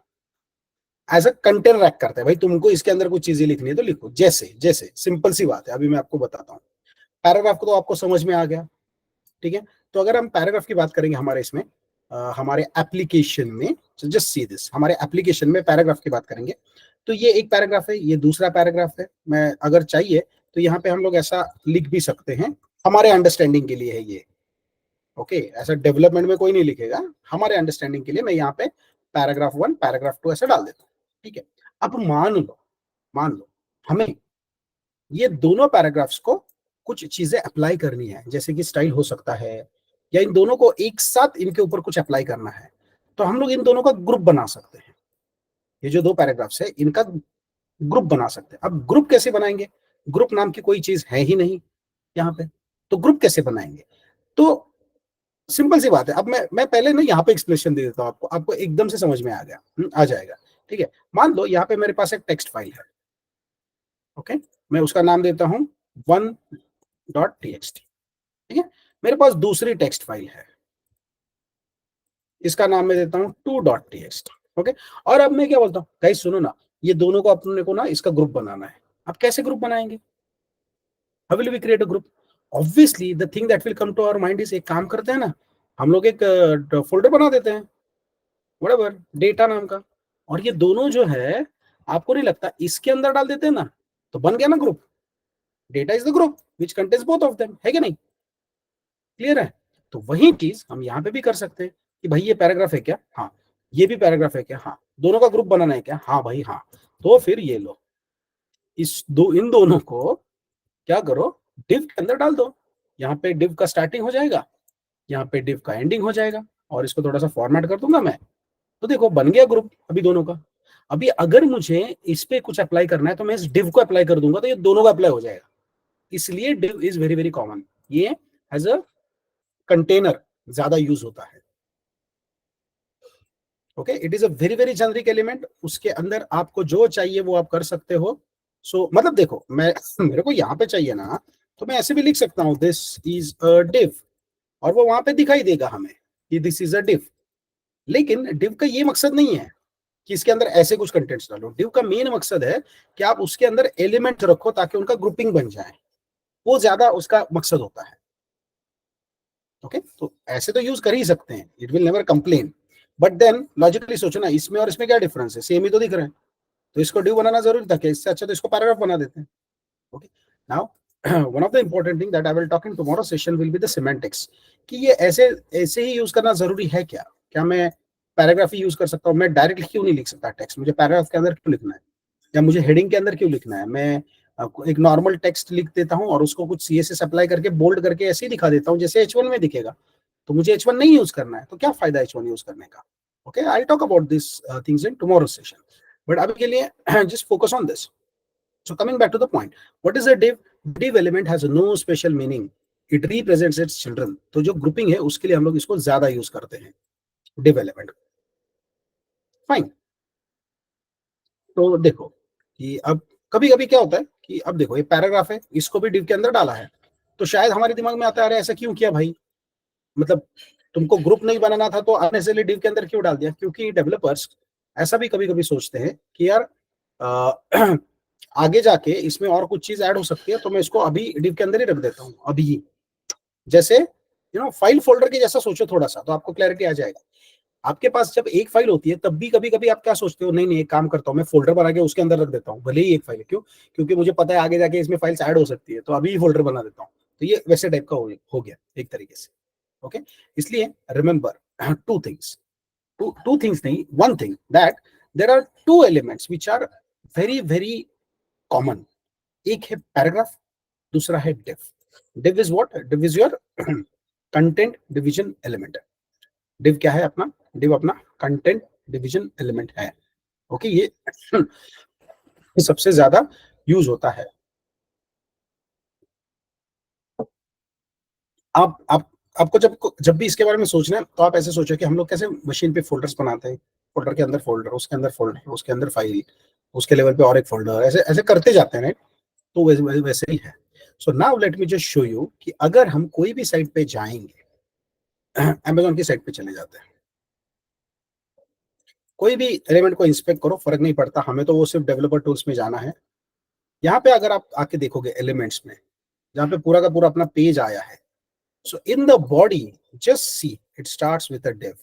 A: एज अ कंटेनर एक्ट करता है। भाई तुमको इसके अंदर कुछ चीजें लिखनी है तो लिखो, जैसे जैसे सिंपल सी बात है, अभी मैं आपको बताता हूँ। पैराग्राफ को तो आपको समझ में आ गया, ठीक है। तो अगर हम पैराग्राफ की बात करेंगे हमारे इसमें हमारे एप्लीकेशन में, जस्ट सी दिस, हमारे एप्लीकेशन में पैराग्राफ की बात करेंगे तो ये एक पैराग्राफ है, ये दूसरा पैराग्राफ है। मैं अगर चाहिए तो यहाँ पे हम लोग ऐसा लिख भी सकते हैं, हमारे अंडरस्टैंडिंग के लिए है ये, ओके। ऐसा डेवलपमेंट में कोई नहीं लिखेगा, हमारे अंडरस्टैंडिंग के लिए मैं यहाँ पे पैराग्राफ 1 पैराग्राफ 2 ऐसा डाल देता हूँ, ठीक है। अब मान लो हमें ये दोनों पैराग्राफ्स को कुछ चीजें अप्लाई करनी है, जैसे कि स्टाइल हो सकता है, या इन दोनों को एक साथ इनके ऊपर कुछ अप्लाई करना है, तो हम लोग इन दोनों का ग्रुप बना सकते हैं। ये जो दो पैराग्राफ्स है इनका ग्रुप बना सकते हैं। अब ग्रुप कैसे बनाएंगे, ग्रुप नाम की कोई चीज है ही नहीं यहाँ पे, तो ग्रुप कैसे बनाएंगे, तो सिंपल सी बात है। अब मैं पहले ना यहाँ पे एक्सप्लेनेशन दे देता हूँ आपको, आपको एकदम से समझ में आ गया, आ जाएगा, ठीक है। मान लो यहाँ पे मेरे पास एक टेक्स्ट फाइल है, ओके। मैं उसका नाम देता हूँ 1.txt, ठीक है। मेरे पास दूसरी टेक्स्ट फाइल है, इसका नाम मैं देता हूँ 2.txt, ओके। और अब मैं क्या बोलता हूँ, गाइस सुनो ना, ये दोनों को अपने को ना इसका ग्रुप बनाना है। अब कैसे ग्रुप बनाएंगे, how will we create a group, obviously the thing that will come to our mind is, एक काम करते हैं ना, हम लोग एक फोल्डर बना देते हैं, व्हाटएवर, डेटा नाम का, और ये दोनों जो है आपको नहीं लगता इसके अंदर डाल देते हैं ना, तो बन गया ना group. Data is the group which contains both of them, है कि नहीं, क्लियर है। तो वही चीज हम यहाँ पे भी कर सकते हैं कि भाई ये पैराग्राफ है क्या, हाँ। ये भी पैराग्राफ है क्या, हाँ। दोनों का ग्रुप बनाना है क्या, हाँ भाई हाँ। तो फिर ये लो, इन दोनों को क्या करो, डिव के अंदर डाल दो। यहाँ पे डिव का स्टार्टिंग हो जाएगा, यहाँ पे डिव का एंडिंग हो जाएगा, और इसको थोड़ा सा फॉर्मेट कर दूंगा मैं, तो देखो बन गया ग्रुप अभी दोनों का। अभी अगर मुझे इस पे कुछ अप्लाई करना है तो मैं इस डिव को अप्लाई कर दूंगा, तो ये दोनों का अप्लाई हो जाएगा। इसलिए div is very very common, ये एज अ कंटेनर ज्यादा यूज होता है, okay, it is a very very generic element, उसके अंदर आपको जो चाहिए वो आप कर सकते हो। सो मतलब देखो, मैं मेरे को यहाँ पे चाहिए ना, तो मैं ऐसे भी लिख सकता हूँ दिस इज अ div, और वो वहां पे दिखाई देगा हमें कि दिस इज अ div। लेकिन div का ये मकसद नहीं है कि इसके अंदर ऐसे कुछ कंटेंट्स डालो। div का मेन मकसद है कि आप उसके अंदर एलिमेंट रखो ताकि उनका ग्रुपिंग बन जाए, वो ज्यादा उसका मकसद होता है। ओके, तो ऐसे तो यूज कर ही सकते हैं, it will never complain. But then logically सोचो ना, इसमें और इसमें क्या डिफरेंस है, सेम ही तो दिख रहे हैं। तो इसको div बनाना जरूरी था क्या? इससे अच्छा तो इसको पैराग्राफ बना देते हैं। Okay, now one of the important thing that I will talk in tomorrow session will be the semantics, कि ये ऐसे ऐसे ही यूज करना जरूरी है क्या? क्या मैं पैराग्राफ ही यूज कर सकता हूँ? मैं डायरेक्टली क्यों नहीं लिख सकता टेक्स्ट? मुझे पैराग्राफ के अंदर क्यों लिखना है, या मुझे हेडिंग के अंदर क्यों लिखना है? मैं एक नॉर्मल टेक्स्ट लिख देता हूँ और उसको कुछ CSS अप्लाई करके बोल्ड करके ऐसे ही दिखा देता हूँ जैसे H1 में दिखेगा। तो मुझे H1 नहीं यूज करना है, तो क्या फायदा H1 यूज करने का? Okay, I talk about this things in tomorrow session, but अभी के लिए just focus on this. So coming back to the point, what is a div? Div element has no special meaning. It represents its children. तो जो grouping है उसके लिए हम लोग इसको ज्यादा यूज करते हैं, div element। फाइन। तो देखो कि अब कभी कभी क्या होता है कि अब देखो ये पैराग्राफ है, इसको भी div के अंदर डाला है, तो शायद हमारे दिमाग में आता है, अरे ऐसा क्यों किया भाई? मतलब तुमको ग्रुप नहीं बनाना था तो अननेसेसरली div के अंदर क्यों डाल दिया? क्योंकि डेवलपर्स ऐसा भी कभी कभी सोचते हैं कि यार आगे जाके इसमें और कुछ चीज ऐड हो सकती है, तो मैं इसको अभी div के अंदर ही रख देता हूँ अभी। जैसे फाइल फोल्डर के जैसा सोचो थोड़ा सा, तो आपको क्लैरिटी आ जाएगा। आपके पास जब एक फाइल होती है तब भी कभी कभी आप क्या सोचते हो, नहीं नहीं एक काम करता हूँ, मैं फोल्डर बना के उसके अंदर रख देता हूँ, भले ही एक फाइल है। क्यों? क्योंकि मुझे पता है आगे जाके इसमें फाइल्स ऐड हो सकती है, तो अभी ही फोल्डर बना देता हूँ। तो ये वैसे टाइप का हो गया एक तरीके से। ओके, इसलिए remember two things, two things नहीं, one thing, that there are two elements which are very very common. एक है पैराग्राफ, दूसरा है div। div is what? div is your content division element. div क्या है अपना? div अपना कंटेंट डिवीजन एलिमेंट है। ओके, ये सबसे ज्यादा यूज होता है। आप आपको जब जब भी इसके बारे में सोचना है तो आप ऐसे सोचो कि हम लोग कैसे मशीन पे फोल्डर्स बनाते हैं, फोल्डर के अंदर फोल्डर, उसके अंदर फोल्डर, उसके अंदर फाइल, उसके लेवल पे और एक फोल्डर, ऐसे ऐसे करते जाते हैं, राइट? तो वैसे ही है। So now let me just show you कि अगर हम कोई भी साइट पे जाएंगे, अमेजोन की साइट पे चले जाते हैं, कोई भी एलिमेंट को इंस्पेक्ट करो, फर्क नहीं पड़ता हमें, तो वो सिर्फ डेवलपर टूल्स में जाना है। यहाँ पे अगर आप आके देखोगे एलिमेंट्स में, जहाँ पे पूरा का पूरा अपना पेज आया है, so in the body just see it starts with a div।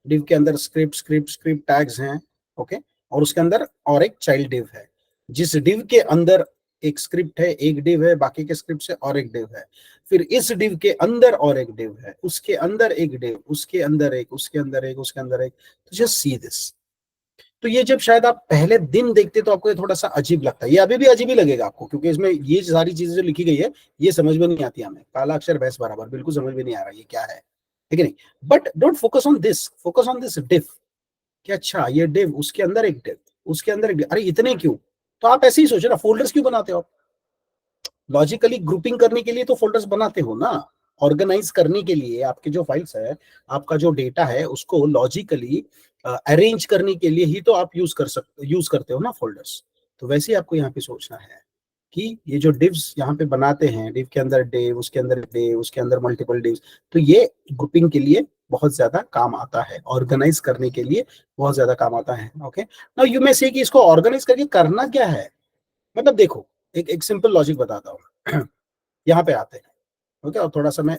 A: div के अंदर स्क्रिप्ट स्क्रिप्ट स्क्रिप्ट टैग्स हैं। ओके, और उसके अंदर और एक चाइल्ड div है। जिस div के अंदर एक स्क्रिप्ट है, एक div है, बाकी के स्क्रिप्ट से और एक div है, फिर इस div के अंदर और एक div है, उसके अंदर एक div, उसके अंदर एक, उसके अंदर एक, उसके अंदर एक। तो जस्ट सी दिस। तो ये जब शायद आप पहले दिन देखते तो आपको ये थोड़ा सा अजीब लगता है, ये अभी भी अजीब ही लगेगा आपको, क्योंकि इसमें ये सारी चीजें जो लिखी गई है ये समझ में नहीं आती हमें, काला अक्षर भैंस बराबर, बिल्कुल समझ में नहीं आ रहा ये क्या है, ठीक है नहीं? But don't focus on this, focus on this div। कि अच्छा ये div, उसके अंदर एक div, उसके अंदर एक div, अरे इतने क्यों? तो आप ऐसे ही सोचो ना, फोल्डर्स क्यों बनाते हो आप? लॉजिकली ग्रुपिंग करने के लिए तो फोल्डर्स बनाते हो ना, ऑर्गेनाइज करने के लिए। आपके जो फाइल्स है, आपका जो डेटा है, उसको लॉजिकली अरेंज करने के लिए ही तो आप यूज करते हो ना फोल्डर्स। तो वैसे ही आपको यहाँ पे सोचना है कि ये जो डिव्स यहाँ पे बनाते हैं, डिव के अंदर डिव, उसके अंदर डिव, उसके अंदर मल्टीपल डिव्स, तो ये ग्रुपिंग के लिए बहुत ज्यादा काम आता है, ऑर्गेनाइज करने के लिए बहुत ज्यादा काम आता है। ओके, नाउ यू मे से कि इसको ऑर्गेनाइज करके करना क्या है। मतलब देखो, एक एक सिंपल लॉजिक बताता हूँ। यहाँ पे आते हैं। ओके, और थोड़ा सा मैं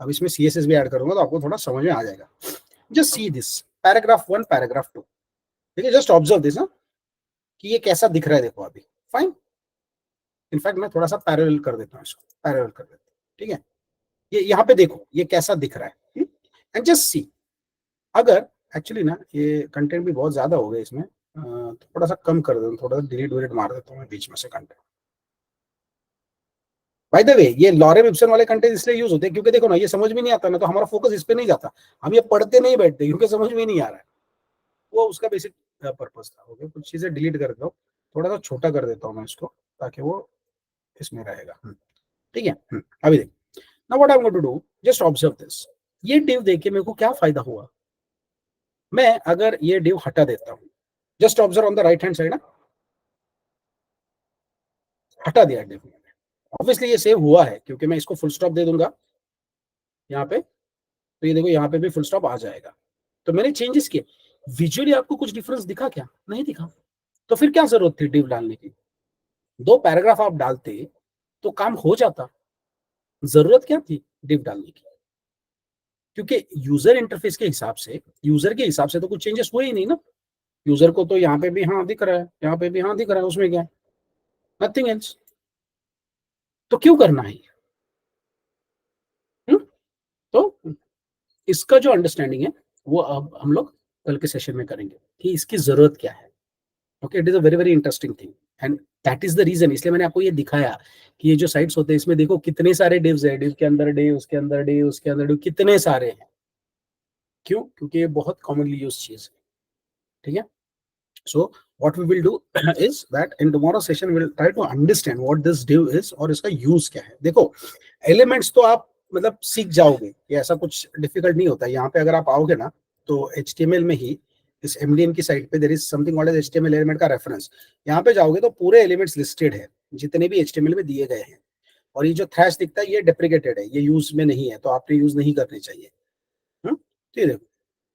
A: अब इसमें CSS भी ऐड करूंगा तो आपको थोड़ा समझ में आ जाएगा। Just see this, paragraph 1, paragraph 2, ठीक है? जस्ट ऑब्जर्व दिस ना, कि ये कैसा दिख रहा है, देखो अभी। फाइन, इनफैक्ट मैं थोड़ा सा पैरेलल कर देता हूँ इसको, पैरेलल कर देता हूँ, ठीक है? ये यहाँ पे देखो ये कैसा दिख रहा है, एंड जस्ट सी। अगर एक्चुअली ना ये कंटेंट भी बहुत ज्यादा हो गया इसमें, थोड़ा सा कम कर देता हूँ, थोड़ा सा डिलीट विलीट मार देता हूँ मैं बीच में से कंटेंट। बाय द वे, ये लॉरेम इप्सन वाले कंटेंट इसलिए यूज होते हैं क्योंकि देखो ना, ये समझ में नहीं आता ना, तो हमारा फोकस इस पे नहीं जाता, हम ये पढ़ते नहीं बैठते क्योंकि समझ में नहीं आ रहा है। वो उसका बेसिक पर्पस था। ओके, कुछ चीजें डिलीट कर दो, थोड़ा सा छोटा कर देता हूँ मैं इसको, ताकि वो इसमें रहेगा। ठीक है। अभी देख, now what I am going to do, just observe this. ये डिव देख के मेरे को क्या फायदा हुआ? मैं अगर ये div हटा देता हूँ, just observe on the right hand side, हटा दिया div मैंने, ऑब्वियसली ये सेव हुआ है क्योंकि मैं इसको फुल स्टॉप दे दूंगा यहाँ पे, तो ये देखो यहाँ पे भी फुल स्टॉप आ जाएगा। तो मैंने चेंजेस किए, विजुअली आपको कुछ डिफरेंस दिखा क्या? नहीं दिखा। तो फिर क्या जरूरत थी div डालने की? 2 पैराग्राफ आप डालते तो काम हो जाता, जरूरत क्या थी div डालने की? क्योंकि यूजर इंटरफेस के हिसाब से, यूजर के हिसाब से तो कुछ चेंजेस हुए ही नहीं ना। यूजर को तो यहाँ पे भी हाँ दिख रहा है, यहाँ पे भी हाँ दिख रहा है, उसमें क्या है? Nothing else. तो क्यों करना है? हुँ? तो इसका जो अंडरस्टैंडिंग है वो अब हम लोग कल के सेशन में करेंगे कि इसकी जरूरत क्या है। Okay, it is a very very interesting thing and that is the reason, इसलिए मैंने आपको ये दिखाया कि ये जो साइट्स होते हैं इसमें देखो कितने सारे डिव्स है, डिव के अंदर डिव, उसके अंदर डिव, उसके अंदर डिव, कितने सारे हैं। क्यों? क्योंकि ये बहुत कॉमनली यूज चीज है। ठीक है। So what we will do is that in tomorrow session we'll try to understand what this div is और इसका यूज क्या है। देखो एलिमेंट्स तो आप मतलब सीख जाओगे, ये ऐसा कुछ डिफिकल्ट नहीं होता। यहाँ पे अगर आप आओगे ना तो HTML में ही इस MDN की साइट पे there is something called as HTML element का रेफरेंस। यहाँ पे जाओगे तो पूरे एलिमेंट्स लिस्टेड है जितने भी HTML में दिए गए हैं। और ये जो थ्रैश दिखता है ये डेप्रिकेटेड है, ये यूज में नहीं है, तो आपने यूज नहीं करने चाहिए। तो ये देखो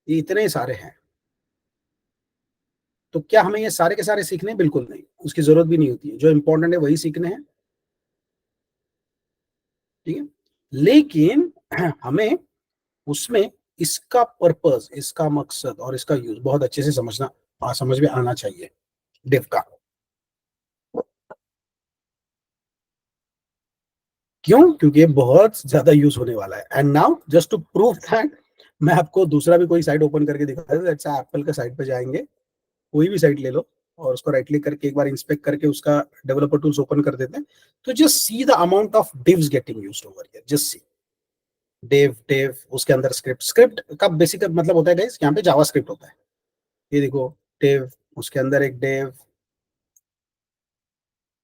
A: ये इतने सारे हैं। तो क्या हमें ये सारे के सारे सीखने? बिल्कुल नहीं, उसकी जरूरत भी नहीं होती है। जो इंपॉर्टेंट है वही सीखने हैं। ठीक है। लेकिन हमें उसमें इसका पर्पस, इसका मकसद और इसका यूज बहुत अच्छे से समझ में आना चाहिए डिव का। क्यों? क्योंकि ये बहुत ज्यादा यूज होने वाला है। And now just to prove that मैं आपको दूसरा भी कोई साइट ओपन करके दिखा दूं। अच्छा, एप्पल का साइट पे जाएंगे, कोई भी साइट ले लो और उसको राइट क्लिक करके एक बार इंस्पेक्ट करके उसका डेवलपर टूल्स ओपन कर देते हैं। तो just see the amount of divs getting used over here, just see div div, उसके अंदर स्क्रिप्ट, स्क्रिप्ट का बेसिक मतलब होता है गाइस यहाँ पे जावा स्क्रिप्ट होता है। ये देखो डेव, उसके अंदर एक div.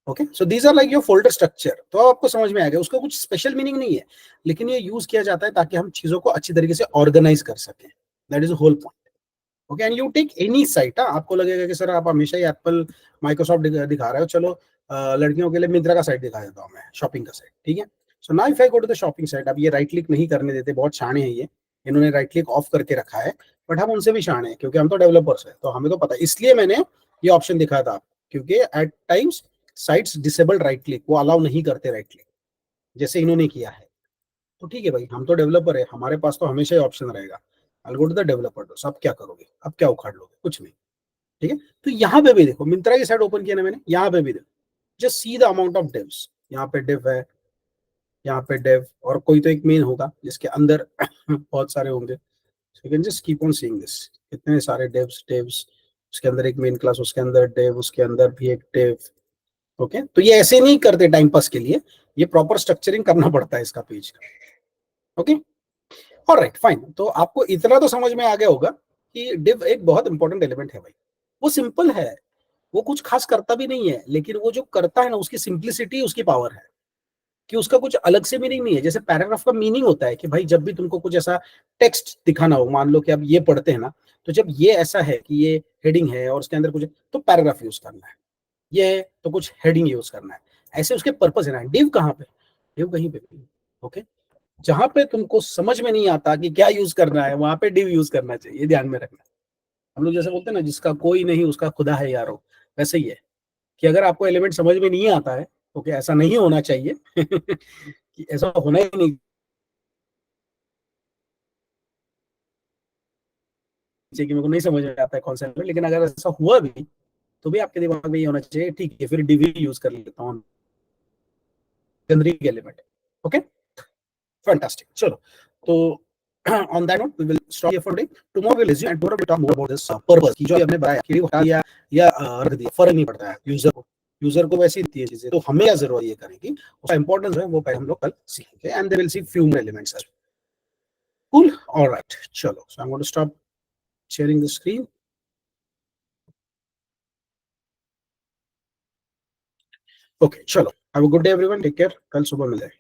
A: Okay, so these are like your folder structure. तो आपको समझ में आ गया, उसका कुछ स्पेशल मीनिंग नहीं है, लेकिन ये यूज किया जाता है ताकि हम चीजों को अच्छी तरीके से ऑर्गेनाइज कर सकें। That is whole point. Okay, and you take any site, आपको लगेगा कि सर आप हमेशा ही एप्पल माइक्रोसॉफ्ट दिखा रहे हो, चलो लड़कियों के लिए मिंत्रा का साइट दिखा देता हूँ मैं, शॉपिंग का साइट। ठीक है। So now if I go to the shopping site, अब ये राइट क्लिक नहीं करने देते, बहुत शाणे हैं ये, इन्होंने राइट क्लिक ऑफ करके रखा है। बट हम उनसे भी शाणे हैं क्योंकि हम तो डेवलपर्स हैं, तो हमें तो पता है, इसलिए मैंने ये ऑप्शन दिखाया था। क्योंकि at times sites disabled right click, वो अलाउ नहीं करते राइट क्लिक, जैसे इन्होंने किया है। तो ठीक है भाई, हम तो डेवलपर है, हमारे पास तो हमेशा ही ऑप्शन रहेगा। I go to the developer tools. अब क्या करोगे? अब क्या उखाड़ लोगे? कुछ नहीं। ठीक है। तो यहाँ पे भी देखो, मिंत्रा की साइट ओपन किया ना मैंने, यहाँ पे भी देखो, just see the amount of divs. यहाँ पे डिव है, यहाँ पे डिव, और कोई तो एक मेन होगा जिसके अंदर बहुत सारे होंगे। So you can just keep on seeing this, इतने सारे डिव्स डिव्स, उसके अंदर एक मेन क्लास, उसके अंदर डिव, उसके अंदर भी एक डिव। ओके, तो ये ऐसे नहीं करते टाइम पास के लिए, ये प्रॉपर स्ट्रक्चरिंग करना पड़ता है इसका पेज का। Okay, alright fine. तो आपको इतना तो समझ में आ गया होगा कि डिव एक बहुत इंपॉर्टेंट एलिमेंट है भाई। वो सिंपल है, वो कुछ खास करता भी नहीं है, लेकिन वो जो करता है ना, उसकी सिंप्लिसिटी उसकी पावर है कि उसका कुछ अलग से मीनिंग नहीं है। जैसे पैराग्राफ का मीनिंग होता है कि भाई जब भी तुमको कुछ ऐसा टेक्स्ट दिखाना हो, मान लो कि अब ये पढ़ते हैं ना, तो जब ये ऐसा है कि ये हेडिंग है और उसके अंदर कुछ, तो पैराग्राफ यूज करना है। ये है तो कुछ हेडिंग यूज करना है। ऐसे उसके पर्पस है ना। डिव कहाँ पे? डिव कहीं पे भी। ओके, जहां पे तुमको समझ में नहीं आता कि क्या यूज करना है, वहां पे डिव यूज करना चाहिए, ये ध्यान में रखना। हम लोग जैसे बोलते हैं ना, जिसका कोई नहीं उसका खुदा है यारो, वैसे ही है कि अगर आपको एलिमेंट समझ में नहीं आता है तो क्या ऐसा नहीं होना चाहिए कि ऐसा होना ही नहीं चाहिए कि मेरे को नहीं समझ में आता है कौन सा एलिमेंट, लेकिन अगर ऐसा हुआ भी तो भी आपके दिमाग में ये होना चाहिए, ठीक है फिर डिवी यूज कर लेता हूँ, जनरिक एलिमेंट। Okay, fantastic. चलो, तो on that note we will stop here for today. Tomorrow we'll resume and tomorrow we'll talk more about this purpose की जो हमने बताया कि हटा दिया या रख दिया, फर्क नहीं पड़ता है यूजर को। यूजर को वैसी दिए चीजें, तो हमें क्या जरूरत है ये करने की, उसका इंपॉर्टेंस है वो हम लोग कल सीखेंगे। And they will see few more elements. Cool, alright, चलो, so I am going to stop sharing the screen. Okay, चलो, have a good day everyone, take care, कल सुबह मिलते हैं।